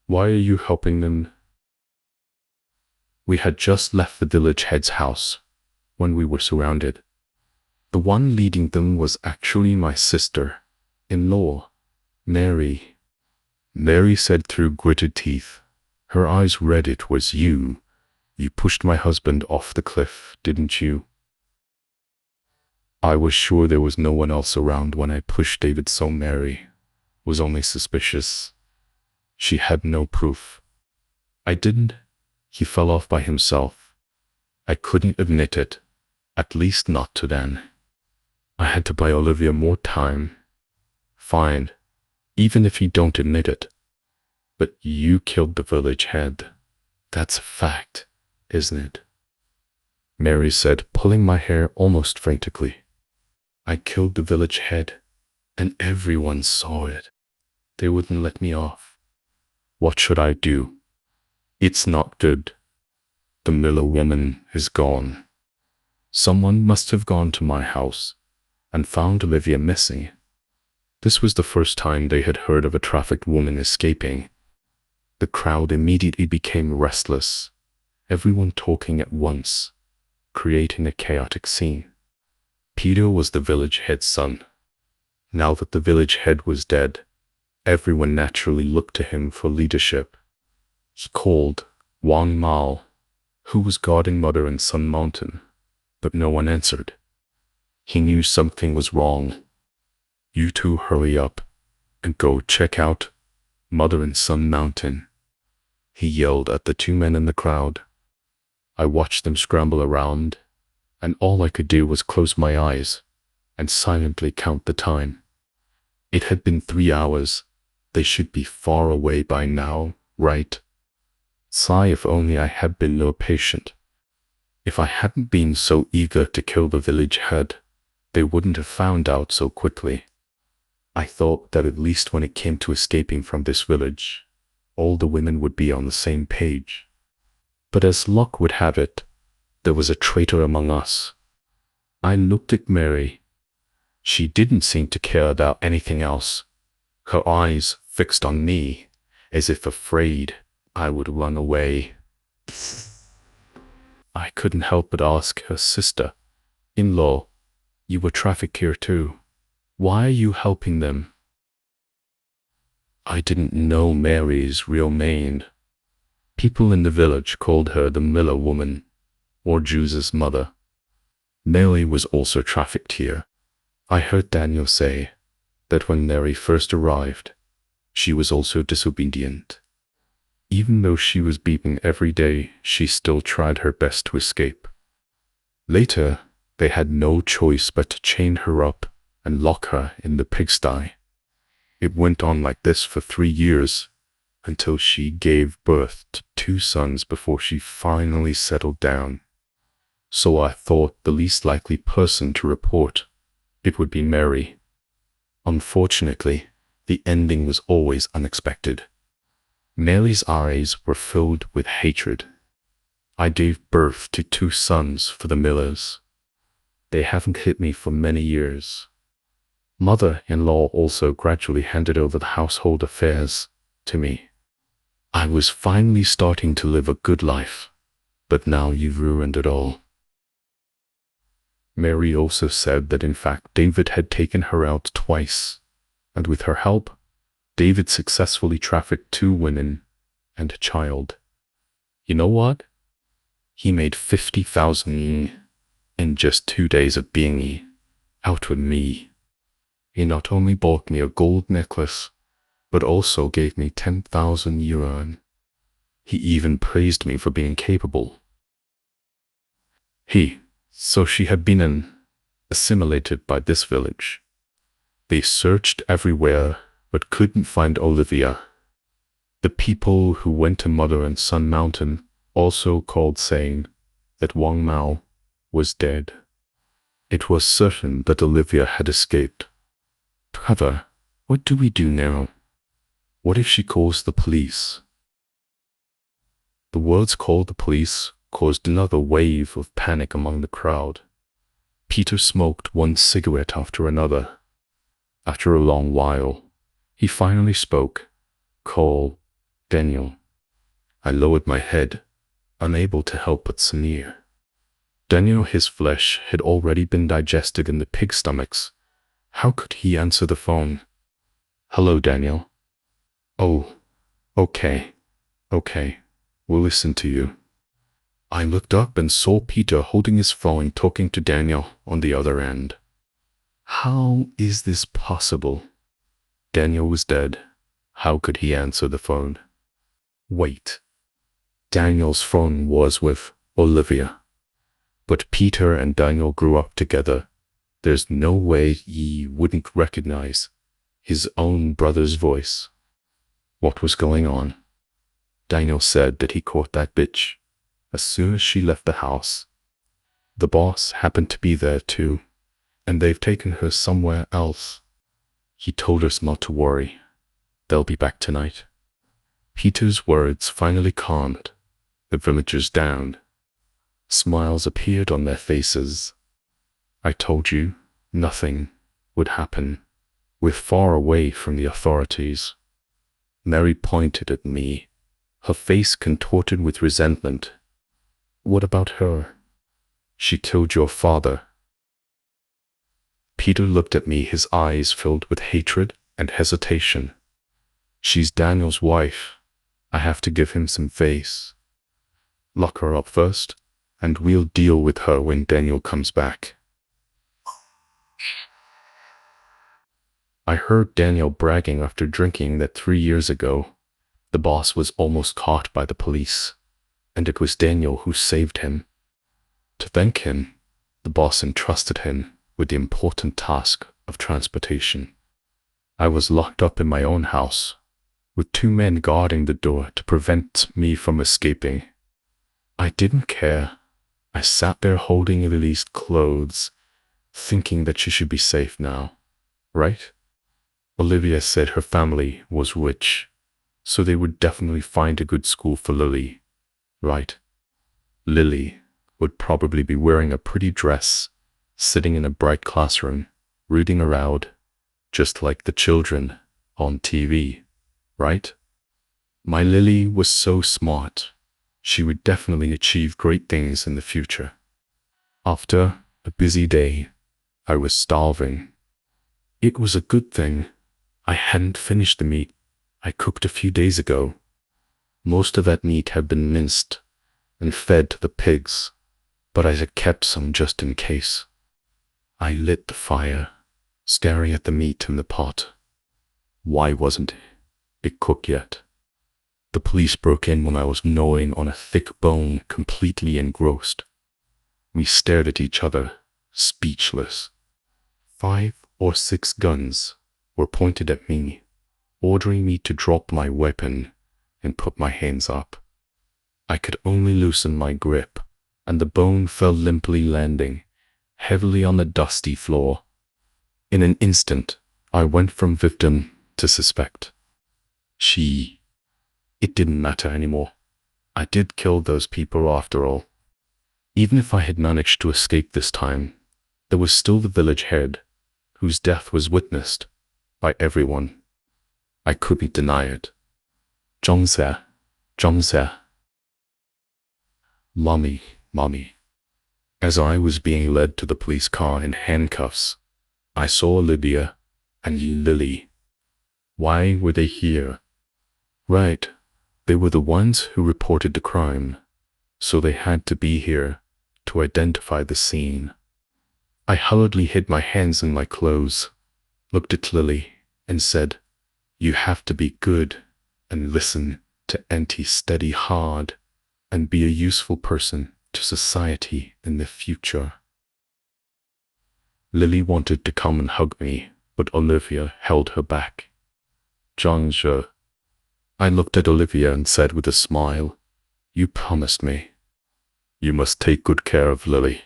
Why are you helping them?" We had just left the village head's house when we were surrounded. The one leading them was actually my sister-in-law, Mary. Mary said through gritted teeth, her eyes red. "It was you. You pushed my husband off the cliff, didn't you?" I was sure there was no one else around when I pushed David, so Mary was only suspicious. She had no proof. "I didn't. He fell off by himself." I couldn't admit it, at least not to Dan. I had to buy Olivia more time. "Fine, even if you don't admit it. But you killed the village head. That's a fact, isn't it?" Mary said, pulling my hair almost frantically. "I killed the village head, and everyone saw it. They wouldn't let me off. What should I do? It's not good. The Miller woman is gone. Someone must have gone to my house and found Olivia missing." This was the first time they had heard of a trafficked woman escaping. The crowd immediately became restless, everyone talking at once, creating a chaotic scene. Peter was the village head's son. Now that the village head was dead, everyone naturally looked to him for leadership. He called Wang Mao, who was guarding Mother and Sun Mountain, but no one answered. He knew something was wrong. "You two hurry up and go check out Mother and Sun Mountain," he yelled at the two men in the crowd. I watched them scramble around, and all I could do was close my eyes and silently count the time. It had been 3 hours. They should be far away by now, right? Sigh, if only I had been more patient. If I hadn't been so eager to kill the village head, they wouldn't have found out so quickly. I thought that at least when it came to escaping from this village, all the women would be on the same page. But as luck would have it, there was a traitor among us. I looked at Mary. She didn't seem to care about anything else, her eyes fixed on me, as if afraid I would run away. I couldn't help but ask her sister-in-law, "You were trafficked here too. Why are you helping them?" I didn't know Mary's real name. People in the village called her the Miller woman, or Jew's mother. Mary was also trafficked here. I heard Daniel say that when Mary first arrived, she was also disobedient. Even though she was beaten every day, she still tried her best to escape. Later, they had no choice but to chain her up and lock her in the pigsty. It went on like this for 3 years, until she gave birth to 2 sons before she finally settled down. So I thought the least likely person to report it would be Mary. Unfortunately, the ending was always unexpected. Mary's eyes were filled with hatred. I gave birth to 2 sons for the Millers. They haven't hit me for many years. Mother-in-law also gradually handed over the household affairs to me. I was finally starting to live a good life, but now you've ruined it all. Mary also said that in fact David had taken her out twice, and with her help, David successfully trafficked 2 women and a child. You know what? He made 50,000 in just 2 days of being out with me. He not only bought me a gold necklace, but also gave me 10,000 yuan. He even praised me for being capable. So she had been assimilated by this village. They searched everywhere, but couldn't find Olivia. The people who went to Mother and Son Mountain also called saying that Wang Mao was dead. It was certain that Olivia had escaped. However, what do we do now? What if she calls the police? The words "called the police" caused another wave of panic among the crowd. Peter smoked one cigarette after another. After a long while, he finally spoke. "Call Daniel." I lowered my head, unable to help but sneer. Daniel, his flesh had already been digested in the pig stomachs. How could he answer the phone? "Hello, Daniel." "Oh, okay, we'll listen to you." I looked up and saw Peter holding his phone talking to Daniel on the other end. How is this possible? Daniel was dead. How could he answer the phone? Wait. Daniel's phone was with Olivia. But Peter and Daniel grew up together. There's no way he wouldn't recognize his own brother's voice. What was going on? Daniel said that he caught that bitch as soon as she left the house. The boss happened to be there too, and they've taken her somewhere else. He told us not to worry. They'll be back tonight. Peter's words finally calmed the villagers down. Smiles appeared on their faces. I told you nothing would happen. We're far away from the authorities. Mary pointed at me, her face contorted with resentment. What about her? She killed your father. Peter looked at me, his eyes filled with hatred and hesitation. She's Daniel's wife. I have to give him some face. Lock her up first, and we'll deal with her when Daniel comes back. I heard Daniel bragging after drinking that 3 years ago, the boss was almost caught by the police, and it was Daniel who saved him. To thank him, the boss entrusted him with the important task of transportation. I was locked up in my own house, with 2 men guarding the door to prevent me from escaping. I didn't care. I sat there holding Lily's clothes, thinking that she should be safe now, right? Olivia said her family was rich, so they would definitely find a good school for Lily, right? Lily would probably be wearing a pretty dress, sitting in a bright classroom, reading aloud, just like the children on TV, right? My Lily was so smart. She would definitely achieve great things in the future. After a busy day, I was starving. It was a good thing I hadn't finished the meat I cooked a few days ago. Most of that meat had been minced and fed to the pigs, but I had kept some just in case. I lit the fire, staring at the meat in the pot. Why wasn't it cooked yet? The police broke in when I was gnawing on a thick bone, completely engrossed. We stared at each other, speechless. 5 or 6 guns were pointed at me, ordering me to drop my weapon and put my hands up. I could only loosen my grip, and the bone fell limply, landing heavily on the dusty floor. In an instant, I went from victim to suspect. It didn't matter anymore. I did kill those people after all. Even if I had managed to escape this time, There was still the village head, whose death was witnessed by everyone. I couldn't deny it. 정세, 정세. Mommy, mommy. As I was being led to the police car in handcuffs, I saw Olivia and Lily. Why were they here? Right, they were the ones who reported the crime, so they had to be here to identify the scene. I hurriedly hid my hands in my clothes, looked at Lily, and said, "You have to be good and listen to Auntie steady hard and be a useful person to society in the future." Lily wanted to come and hug me, but Olivia held her back. "Jean-Je." I looked at Olivia and said with a smile, "You promised me. You must take good care of Lily."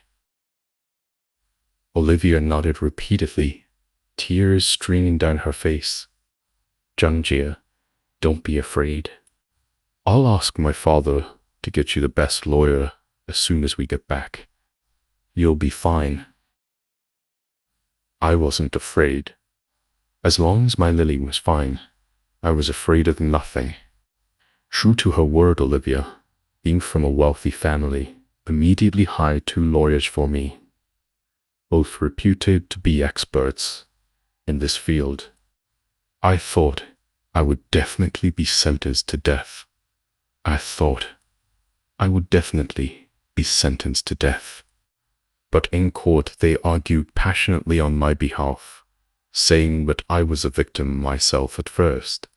Olivia nodded repeatedly, tears streaming down her face. "Jean-Je, don't be afraid. I'll ask my father to get you the best lawyer as soon as we get back. You'll be fine." I wasn't afraid. As long as my Lily was fine, I was afraid of nothing. True to her word, Olivia, being from a wealthy family, immediately hired 2 lawyers for me, both reputed to be experts in this field. I thought I would definitely be sentenced to death. But in court they argued passionately on my behalf, saying that I was a victim myself at first,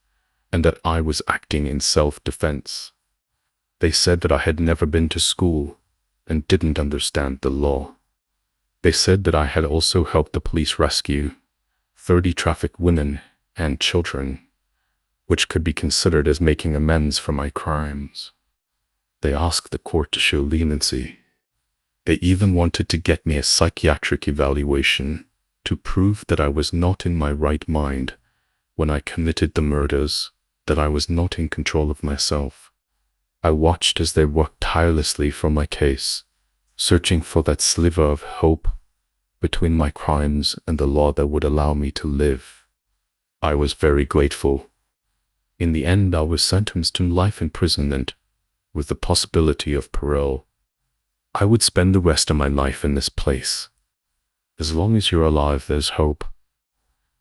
and that I was acting in self-defense. They said that I had never been to school and didn't understand the law. They said that I had also helped the police rescue 30 trafficked women and children, which could be considered as making amends for my crimes. They asked the court to show leniency. They even wanted to get me a psychiatric evaluation to prove that I was not in my right mind when I committed the murders, that I was not in control of myself. I watched as they worked tirelessly for my case, searching for that sliver of hope between my crimes and the law that would allow me to live. I was very grateful. In the end, I was sentenced to life imprisonment with the possibility of parole. I would spend the rest of my life in this place. As long as you're alive, there's hope.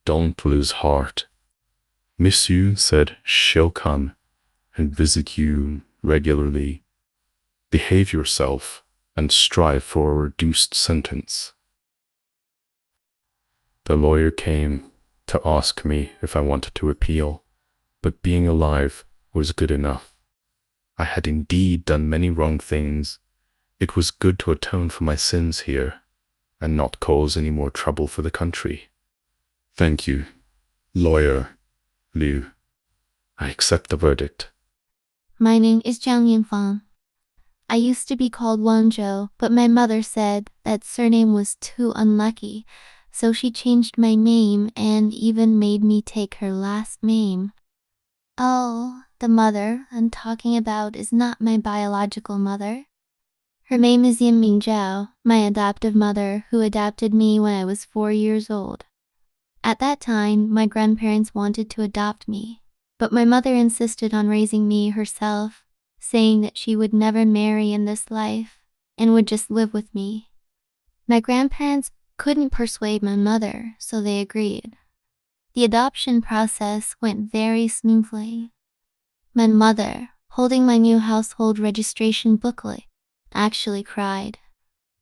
Don't lose heart. Miss you, said she'll come and visit you regularly. Behave yourself and strive for a reduced sentence. The lawyer came to ask me if I wanted to appeal, but being alive was good enough. I had indeed done many wrong things. It was good to atone for my sins here and not cause any more trouble for the country. Thank you, Lawyer Liu. I accept the verdict. My name is Zhang Yinfang. I used to be called Wangzhou, but my mother said that surname was too unlucky, so she changed my name and even made me take her last name. Oh, the mother I'm talking about is not my biological mother. Her name is Yin Mingzhao, my adoptive mother who adopted me when I was 4 years old. At that time, my grandparents wanted to adopt me, but my mother insisted on raising me herself, saying that she would never marry in this life and would just live with me. My grandparents couldn't persuade my mother, so they agreed. The adoption process went very smoothly. My mother, holding my new household registration booklet, actually cried.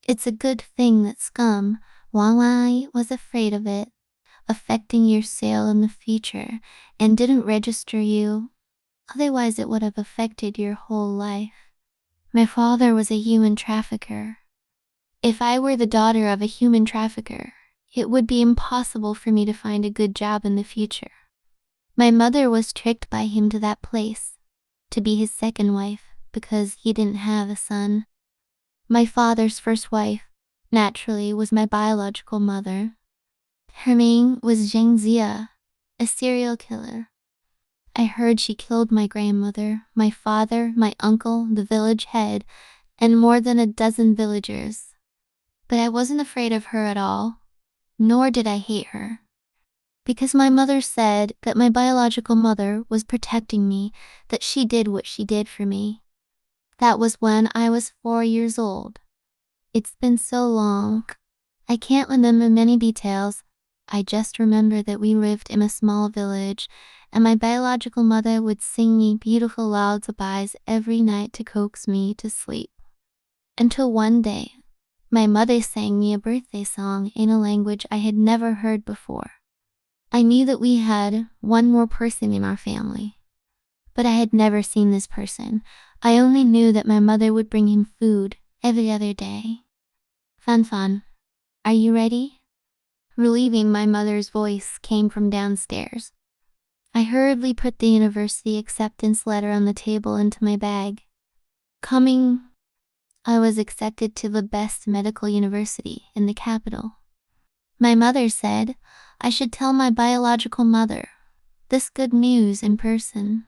It's a good thing that scum, Wang Wai, was afraid of it, affecting your sale in the future, and didn't register you. Otherwise it would have affected your whole life. My father was a human trafficker. If I were the daughter of a human trafficker, it would be impossible for me to find a good job in the future. My mother was tricked by him to that place, to be his second wife, because he didn't have a son. My father's first wife, naturally, was my biological mother. Her name was Zheng Zia, a serial killer. I heard she killed my grandmother, my father, my uncle, the village head, and more than a dozen villagers. But I wasn't afraid of her at all, nor did I hate her. Because my mother said that my biological mother was protecting me, that she did what she did for me. That was when I was 4 years old. It's been so long. I can't remember many details. I just remember that we lived in a small village, and my biological mother would sing me beautiful lullabies every night to coax me to sleep. Until one day, my mother sang me a birthday song in a language I had never heard before. I knew that we had one more person in our family, but I had never seen this person. I only knew that my mother would bring him food every other day. Fan, are you ready? Relieving my mother's voice came from downstairs. I hurriedly put the university acceptance letter on the table into my bag. I was accepted to the best medical university in the capital. My mother said I should tell my biological mother this good news in person.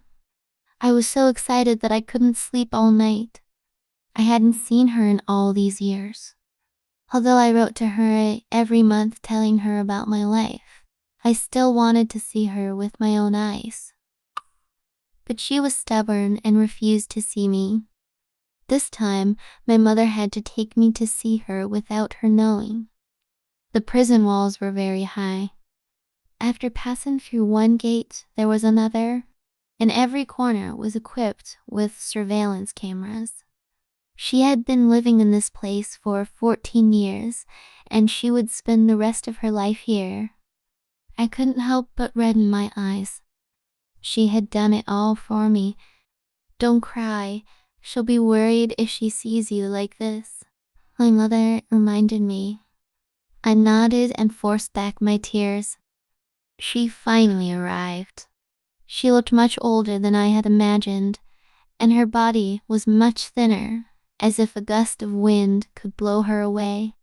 I was so excited that I couldn't sleep all night. I hadn't seen her in all these years. Although I wrote to her every month telling her about my life, I still wanted to see her with my own eyes. But she was stubborn and refused to see me. This time, my mother had to take me to see her without her knowing. The prison walls were very high. After passing through one gate, there was another, and every corner was equipped with surveillance cameras. She had been living in this place for 14 years, and she would spend the rest of her life here. I couldn't help but redden my eyes. She had done it all for me. Don't cry. She'll be worried if she sees you like this, my mother reminded me. I nodded and forced back my tears. She finally arrived. She looked much older than I had imagined, and her body was much thinner, as if a gust of wind could blow her away.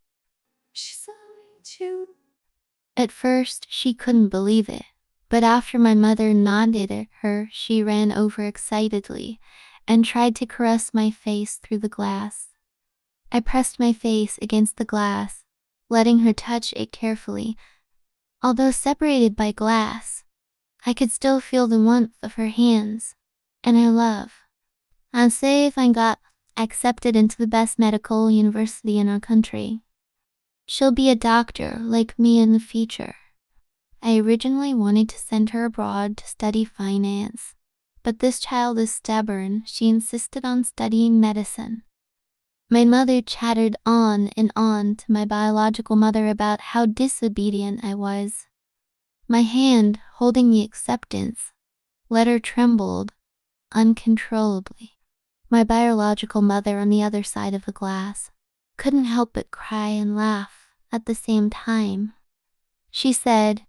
At first, she couldn't believe it, but after my mother nodded at her, she ran over excitedly and tried to caress my face through the glass. I pressed my face against the glass, letting her touch it carefully. Although separated by glass, I could still feel the warmth of her hands and her love. I'm safe and got accepted into the best medical university in our country. She'll be a doctor like me in the future. I originally wanted to send her abroad to study finance, but this child is stubborn. She insisted on studying medicine. My mother chattered on and on to my biological mother about how disobedient I was. My hand holding the acceptance letter trembled uncontrollably. My biological mother on the other side of the glass couldn't help but cry and laugh at the same time. She said,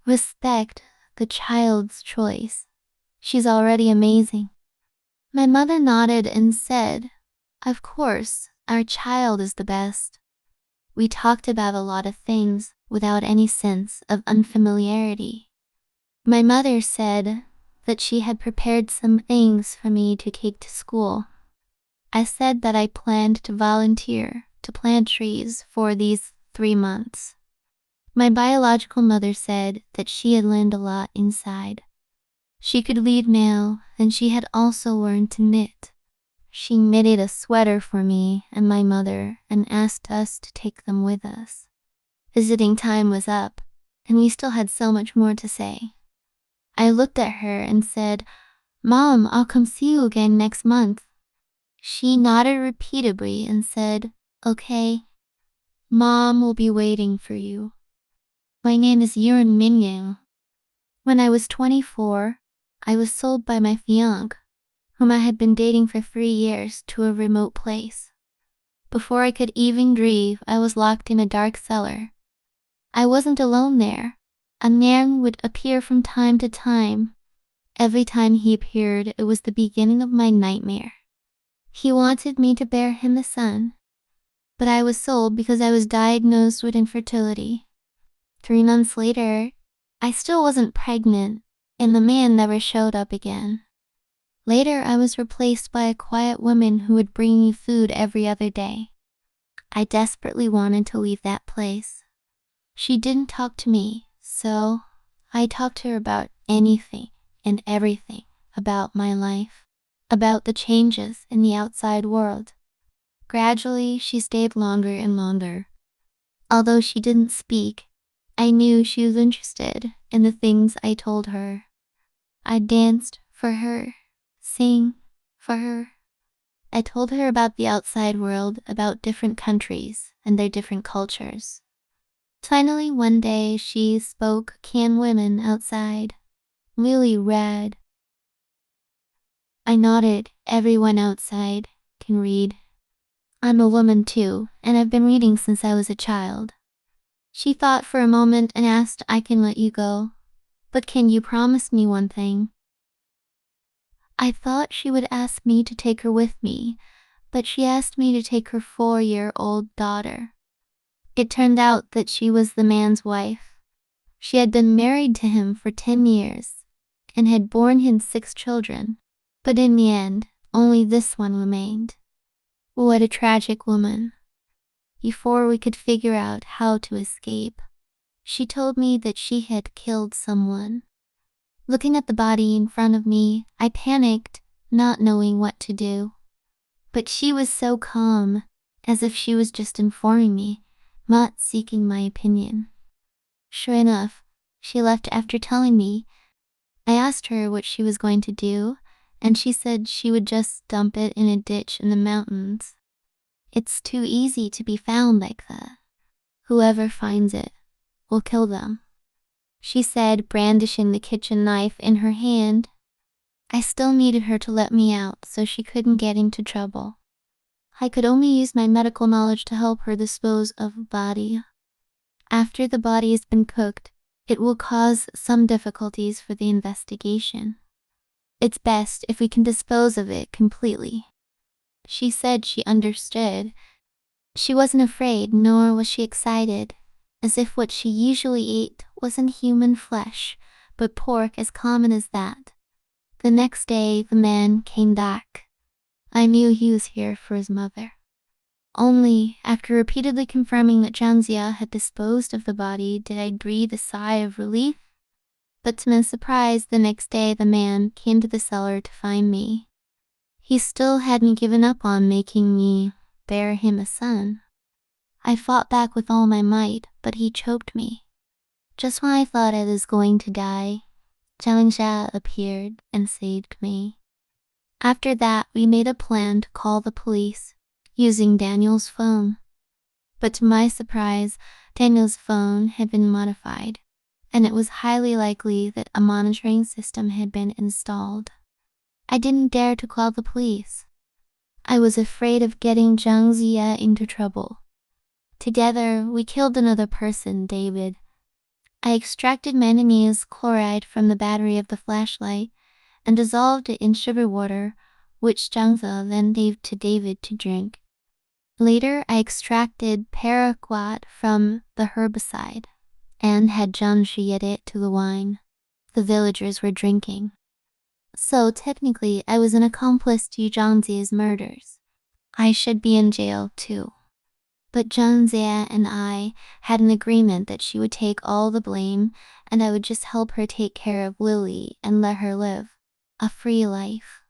"Respect the child's choice. She's already amazing." My mother nodded and said, "Of course, our child is the best." We talked about a lot of things without any sense of unfamiliarity. My mother said that she had prepared some things for me to take to school. I said that I planned to volunteer to plant trees for these 3 months. My biological mother said that she had learned a lot inside. She could read now, and she had also learned to knit. She knitted a sweater for me and my mother and asked us to take them with us. Visiting time was up, and we still had so much more to say. I looked at her and said, "Mom, I'll come see you again next month." She nodded repeatedly and said, "Okay. Mom will be waiting for you." My name is Eerie. When I was 24, I was sold by my fiancé, whom I had been dating for 3 years, to a remote place. Before I could even breathe, I was locked in a dark cellar. I wasn't alone there. A man would appear from time to time. Every time he appeared, it was the beginning of my nightmare. He wanted me to bear him a son, but I was sold because I was diagnosed with infertility. 3 months later, I still wasn't pregnant, and the man never showed up again. Later, I was replaced by a quiet woman who would bring me food every other day. I desperately wanted to leave that place. She didn't talk to me, so I talked to her about anything and everything about my life, about the changes in the outside world. Gradually, she stayed longer and longer. Although she didn't speak, I knew she was interested in the things I told her. I danced for her, sang for her. I told her about the outside world, about different countries and their different cultures. Finally, one day, she spoke. Can women outside really read? I nodded. Everyone outside can read. I'm a woman too, and I've been reading since I was a child. She thought for a moment and asked, I can let you go, but can you promise me one thing? I thought she would ask me to take her with me, but she asked me to take her 4-year-old daughter. It turned out that she was the man's wife. She had been married to him for 10 years and had borne him 6 children, but in the end, only this one remained. What a tragic woman. Before we could figure out how to escape, she told me that she had killed someone. Looking at the body in front of me, I panicked, not knowing what to do. But she was so calm, as if she was just informing me, not seeking my opinion. Sure enough, she left after telling me. I asked her what she was going to do, and she said she would just dump it in a ditch in the mountains. It's too easy to be found like that. Whoever finds it will kill them, she said, brandishing the kitchen knife in her hand. I still needed her to let me out so she couldn't get into trouble. I could only use my medical knowledge to help her dispose of the body. After the body has been cooked, it will cause some difficulties for the investigation. It's best if we can dispose of it completely. She said she understood. She wasn't afraid, nor was she excited, as if what she usually ate wasn't human flesh, but pork as common as that. The next day, the man came back. I knew he was here for his mother. Only after repeatedly confirming that Zhangzia had disposed of the body did I breathe a sigh of relief. But to my surprise, the next day the man came to the cellar to find me. He still hadn't given up on making me bear him a son. I fought back with all my might, but he choked me. Just when I thought I was going to die, Zhangzia appeared and saved me. After that, we made a plan to call the police, using Daniel's phone. But to my surprise, Daniel's phone had been modified, and it was highly likely that a monitoring system had been installed. I didn't dare to call the police. I was afraid of getting Zhangzia into trouble. Together, we killed another person, David. I extracted manganese chloride from the battery of the flashlight and dissolved it in sugar water, which Zhangzia then gave to David to drink. Later, I extracted paraquat from the herbicide and had Zhangzhi add it to the wine the villagers were drinking. So technically, I was an accomplice to Zhangzia's murders. I should be in jail too. But Zhangzia and I had an agreement that she would take all the blame and I would just help her take care of Lily and let her live a free life.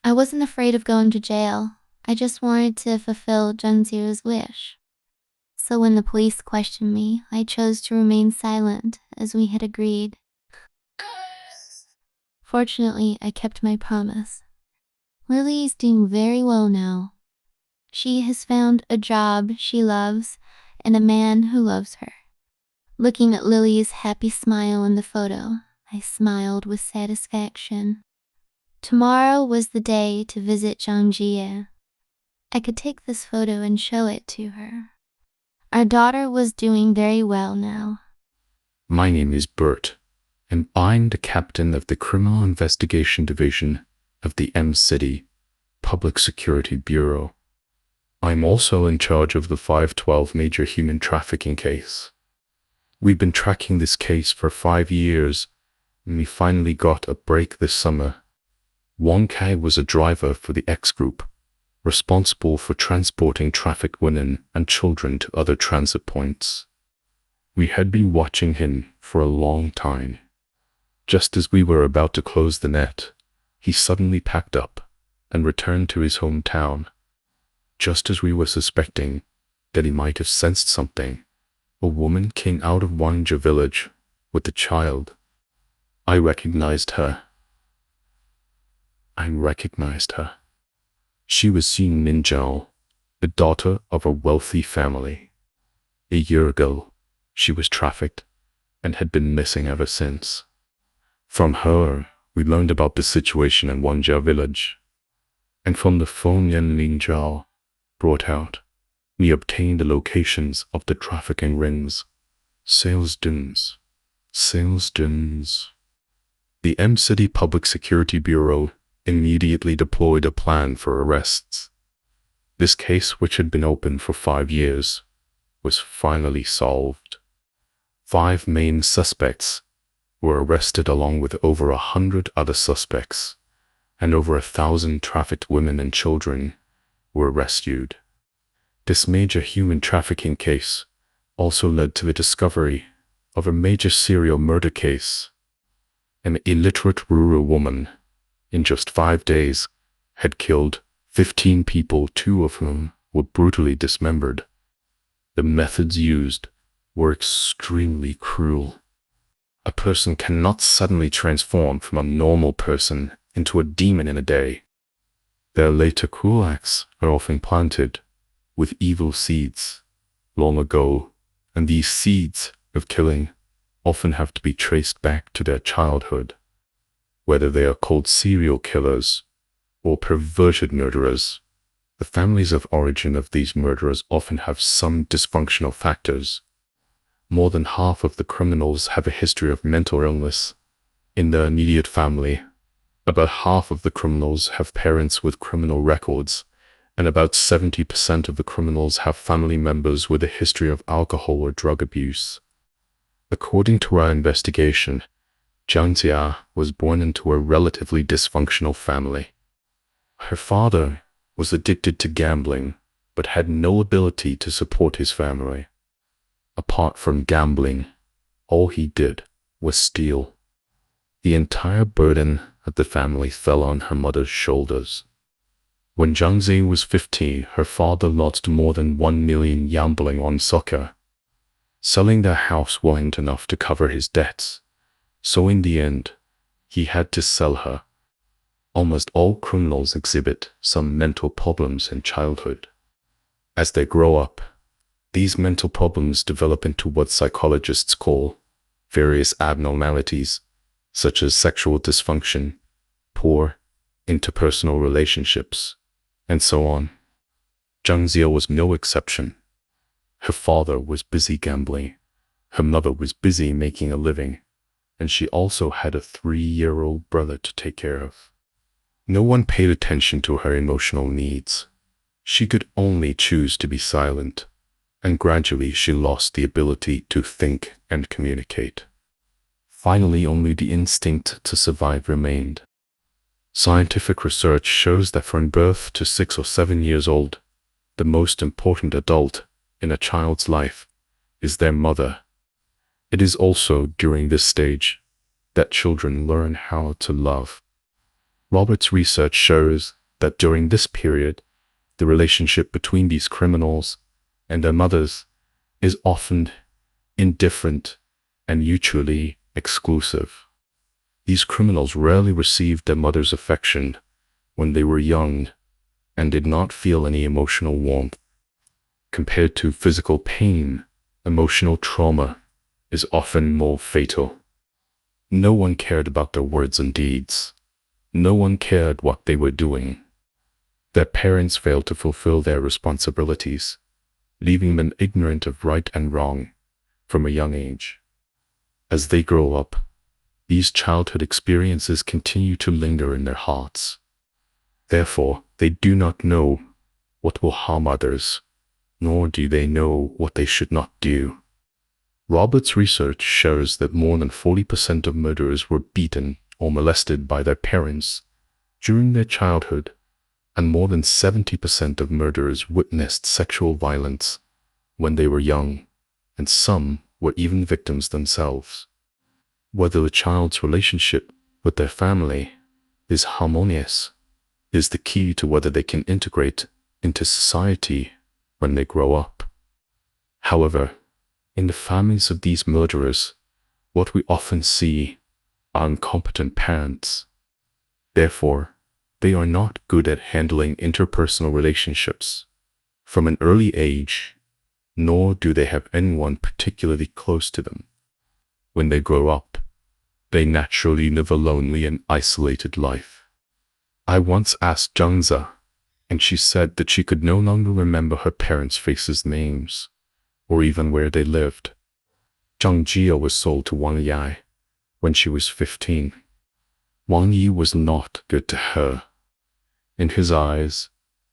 I wasn't afraid of going to jail. I just wanted to fulfill Zhangzia's wish. So when the police questioned me, I chose to remain silent as we had agreed. Fortunately, I kept my promise. Lily is doing very well now. She has found a job she loves and a man who loves her. Looking at Lily's happy smile in the photo, I smiled with satisfaction. Tomorrow was the day to visit Zhangzia. I could take this photo and show it to her. Our daughter was doing very well now. My name is Bert, and I'm the captain of the Criminal Investigation Division of the M-City Public Security Bureau. I'm also in charge of the 512 major human trafficking case. We've been tracking this case for 5 years, and we finally got a break this summer. Wong Kai was a driver for the X Group, responsible for transporting trafficked women and children to other transit points. We had been watching him for a long time. Just as we were about to close the net, he suddenly packed up and returned to his hometown. Just as we were suspecting that he might have sensed something, a woman came out of Wangzhou village with a child. I recognized her. She was Xin Minzhou, the daughter of a wealthy family. A year ago, she was trafficked and had been missing ever since. From her, we learned about the situation in Wangzhou village, and from the phone Yan Lingzhao brought out, we obtained the locations of the trafficking rings. Sales dens. The M-City Public Security Bureau immediately deployed a plan for arrests. This case, which had been open for 5 years, was finally solved. 5 main suspects were arrested along with over 100 other suspects, and over 1,000 trafficked women and children were rescued. This major human trafficking case also led to the discovery of a major serial murder case. An illiterate rural woman, in just 5 days, had killed 15 people, 2 of whom were brutally dismembered. The methods used were extremely cruel. A person cannot suddenly transform from a normal person into a demon in a day. Their later cruel acts are often planted with evil seeds long ago, and these seeds of killing often have to be traced back to their childhood. Whether they are called serial killers or perverted murderers, the families of origin of these murderers often have some dysfunctional factors. More than half of the criminals have a history of mental illness in their immediate family. About half of the criminals have parents with criminal records, and about 70% of the criminals have family members with a history of alcohol or drug abuse. According to our investigation, Jiang Jia was born into a relatively dysfunctional family. Her father was addicted to gambling, but had no ability to support his family. Apart from gambling, all he did was steal. The entire burden of the family fell on her mother's shoulders. When Jiang Jia was 15, her father lost more than 1 million gambling on soccer. Selling their house wasn't enough to cover his debts, so in the end, he had to sell her. Almost all criminals exhibit some mental problems in childhood. As they grow up, these mental problems develop into what psychologists call various abnormalities, such as sexual dysfunction, poor interpersonal relationships, and so on. Jiang Jia was no exception. Her father was busy gambling, her mother was busy making a living, and she also had a 3-year-old brother to take care of. No one paid attention to her emotional needs. She could only choose to be silent, and gradually she lost the ability to think and communicate. Finally, only the instinct to survive remained. Scientific research shows that from birth to 6 or 7 years old, the most important adult in a child's life is their mother. It is also during this stage that children learn how to love. Robert's research shows that during this period, the relationship between these criminals and their mothers is often indifferent and mutually exclusive. These criminals rarely received their mother's affection when they were young and did not feel any emotional warmth. Compared to physical pain, emotional trauma is often more fatal. No one cared about their words and deeds. No one cared what they were doing. Their parents failed to fulfill their responsibilities, leaving them ignorant of right and wrong from a young age. As they grow up, these childhood experiences continue to linger in their hearts. Therefore, they do not know what will harm others, nor do they know what they should not do. Robert's research shows that more than 40% of murderers were beaten or molested by their parents during their childhood. and more than 70% of murderers witnessed sexual violence when they were young, and some were even victims themselves. Whether the child's relationship with their family is harmonious is the key to whether they can integrate into society when they grow up. However, in the families of these murderers, what we often see are incompetent parents. Therefore, they are not good at handling interpersonal relationships from an early age, nor do they have anyone particularly close to them. When they grow up, they naturally live a lonely and isolated life. I once asked Zhangzi, and she said that she could no longer remember her parents' faces' names, or even where they lived. Zhang Jia was sold to Wang Yi when she was 15. Wang Yi was not good to her. In his eyes,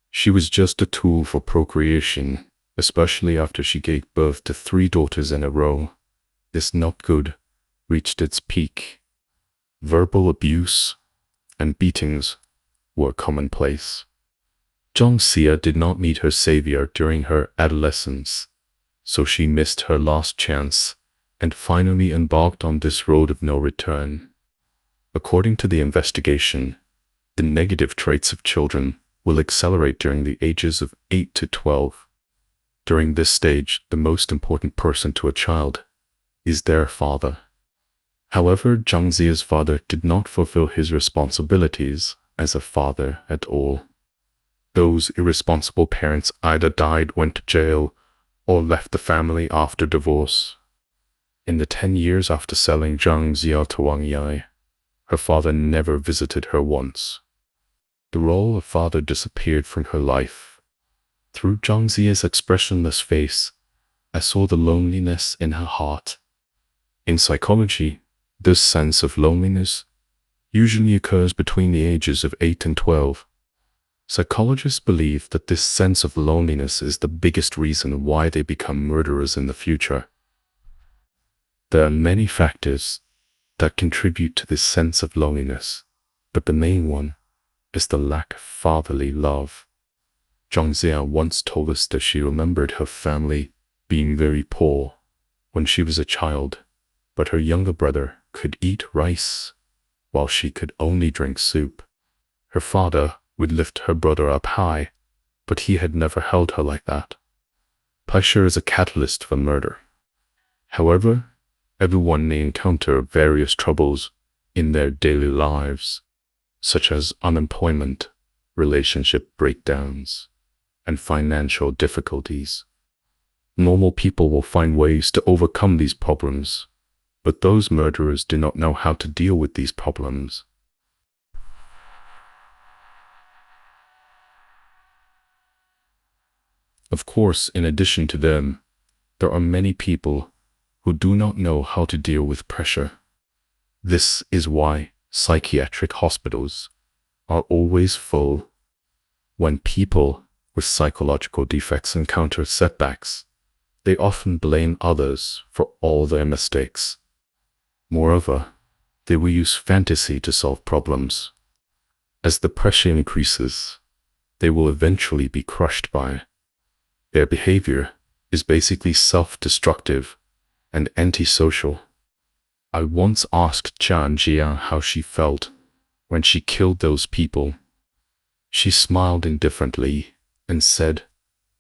she was just a tool for procreation, especially after she gave birth to 3 daughters in a row. This not good reached its peak. Verbal abuse and beatings were commonplace. Zhang Xia did not meet her savior during her adolescence, so she missed her last chance and finally embarked on this road of no return. According to the investigation, the negative traits of children will accelerate during the ages of 8 to 12. During this stage, the most important person to a child is their father. However, Zhang Xia's father did not fulfill his responsibilities as a father at all. Those irresponsible parents either died, went to jail, or left the family after divorce. In the 10 years after selling Zhang Xia to Wang Yi, her father never visited her once. The role of father disappeared from her life. Through Zhang Xia's expressionless face, I saw the loneliness in her heart. In psychology, this sense of loneliness usually occurs between the ages of 8 and 12. Psychologists believe that this sense of loneliness is the biggest reason why they become murderers in the future. There are many factors that contribute to this sense of loneliness, but the main one is the lack of fatherly love. Zhang Xia once told us that she remembered her family being very poor when she was a child, but her younger brother could eat rice while she could only drink soup. Her father would lift her brother up high, but he had never held her like that. Pressure is a catalyst for murder. However, everyone may encounter various troubles in their daily lives, such as unemployment, relationship breakdowns, and financial difficulties. Normal people will find ways to overcome these problems, but those murderers do not know how to deal with these problems. Of course, in addition to them, there are many people who do not know how to deal with pressure. This is why psychiatric hospitals are always full. When people with psychological defects encounter setbacks, they often blame others for all their mistakes. Moreover, they will use fantasy to solve problems. As the pressure increases, they will eventually be crushed by it. Their behavior is basically self-destructive and antisocial. I once asked Zhang Jia how she felt when she killed those people. She smiled indifferently and said,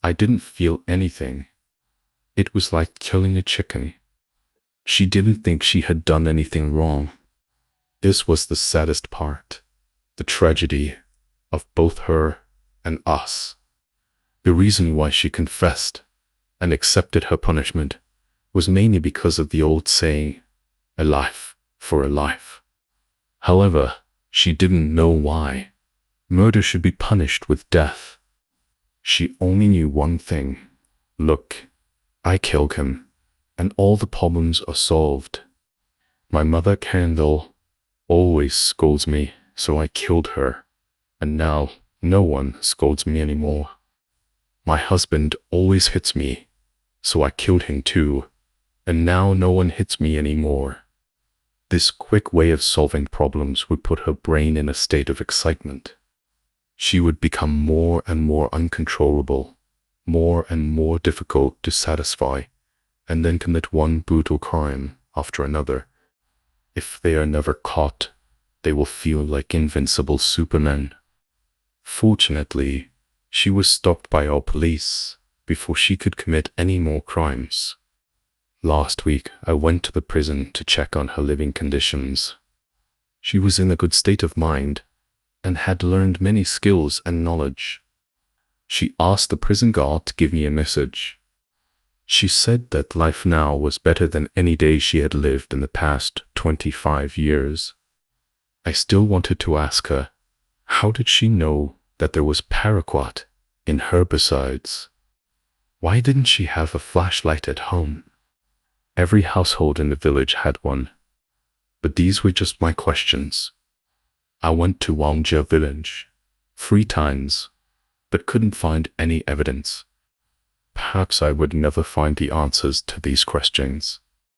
"I didn't feel anything. It was like killing a chicken." She didn't think she had done anything wrong. This was the saddest part, the tragedy of both her and us. The reason why she confessed and accepted her punishment was mainly because of the old saying, "A life for a life." However, she didn't know why murder should be punished with death. She only knew one thing: look, I killed him, and all the problems are solved. My mother Candle always scolds me, so I killed her, and now no one scolds me anymore. My husband always hits me, so I killed him too, and now no one hits me anymore. This quick way of solving problems would put her brain in a state of excitement. she would become more and more uncontrollable, more and more difficult to satisfy, and then commit one brutal crime after another. If they are never caught, they will feel like invincible supermen. Fortunately, she was stopped by our police before she could commit any more crimes. Last week, I went to the prison to check on her living conditions. She was in a good state of mind and had learned many skills and knowledge. She asked the prison guard to give me a message. She said that life now was better than any day she had lived in the past 25 years. I still wanted to ask her, how did she know that there was paraquat in herbicides? Why didn't she have a flashlight at home? Every household in the village had one. But these were just my questions. I went to Wangjia village 3 times, but couldn't find any evidence. Perhaps I would never find the answers to these questions.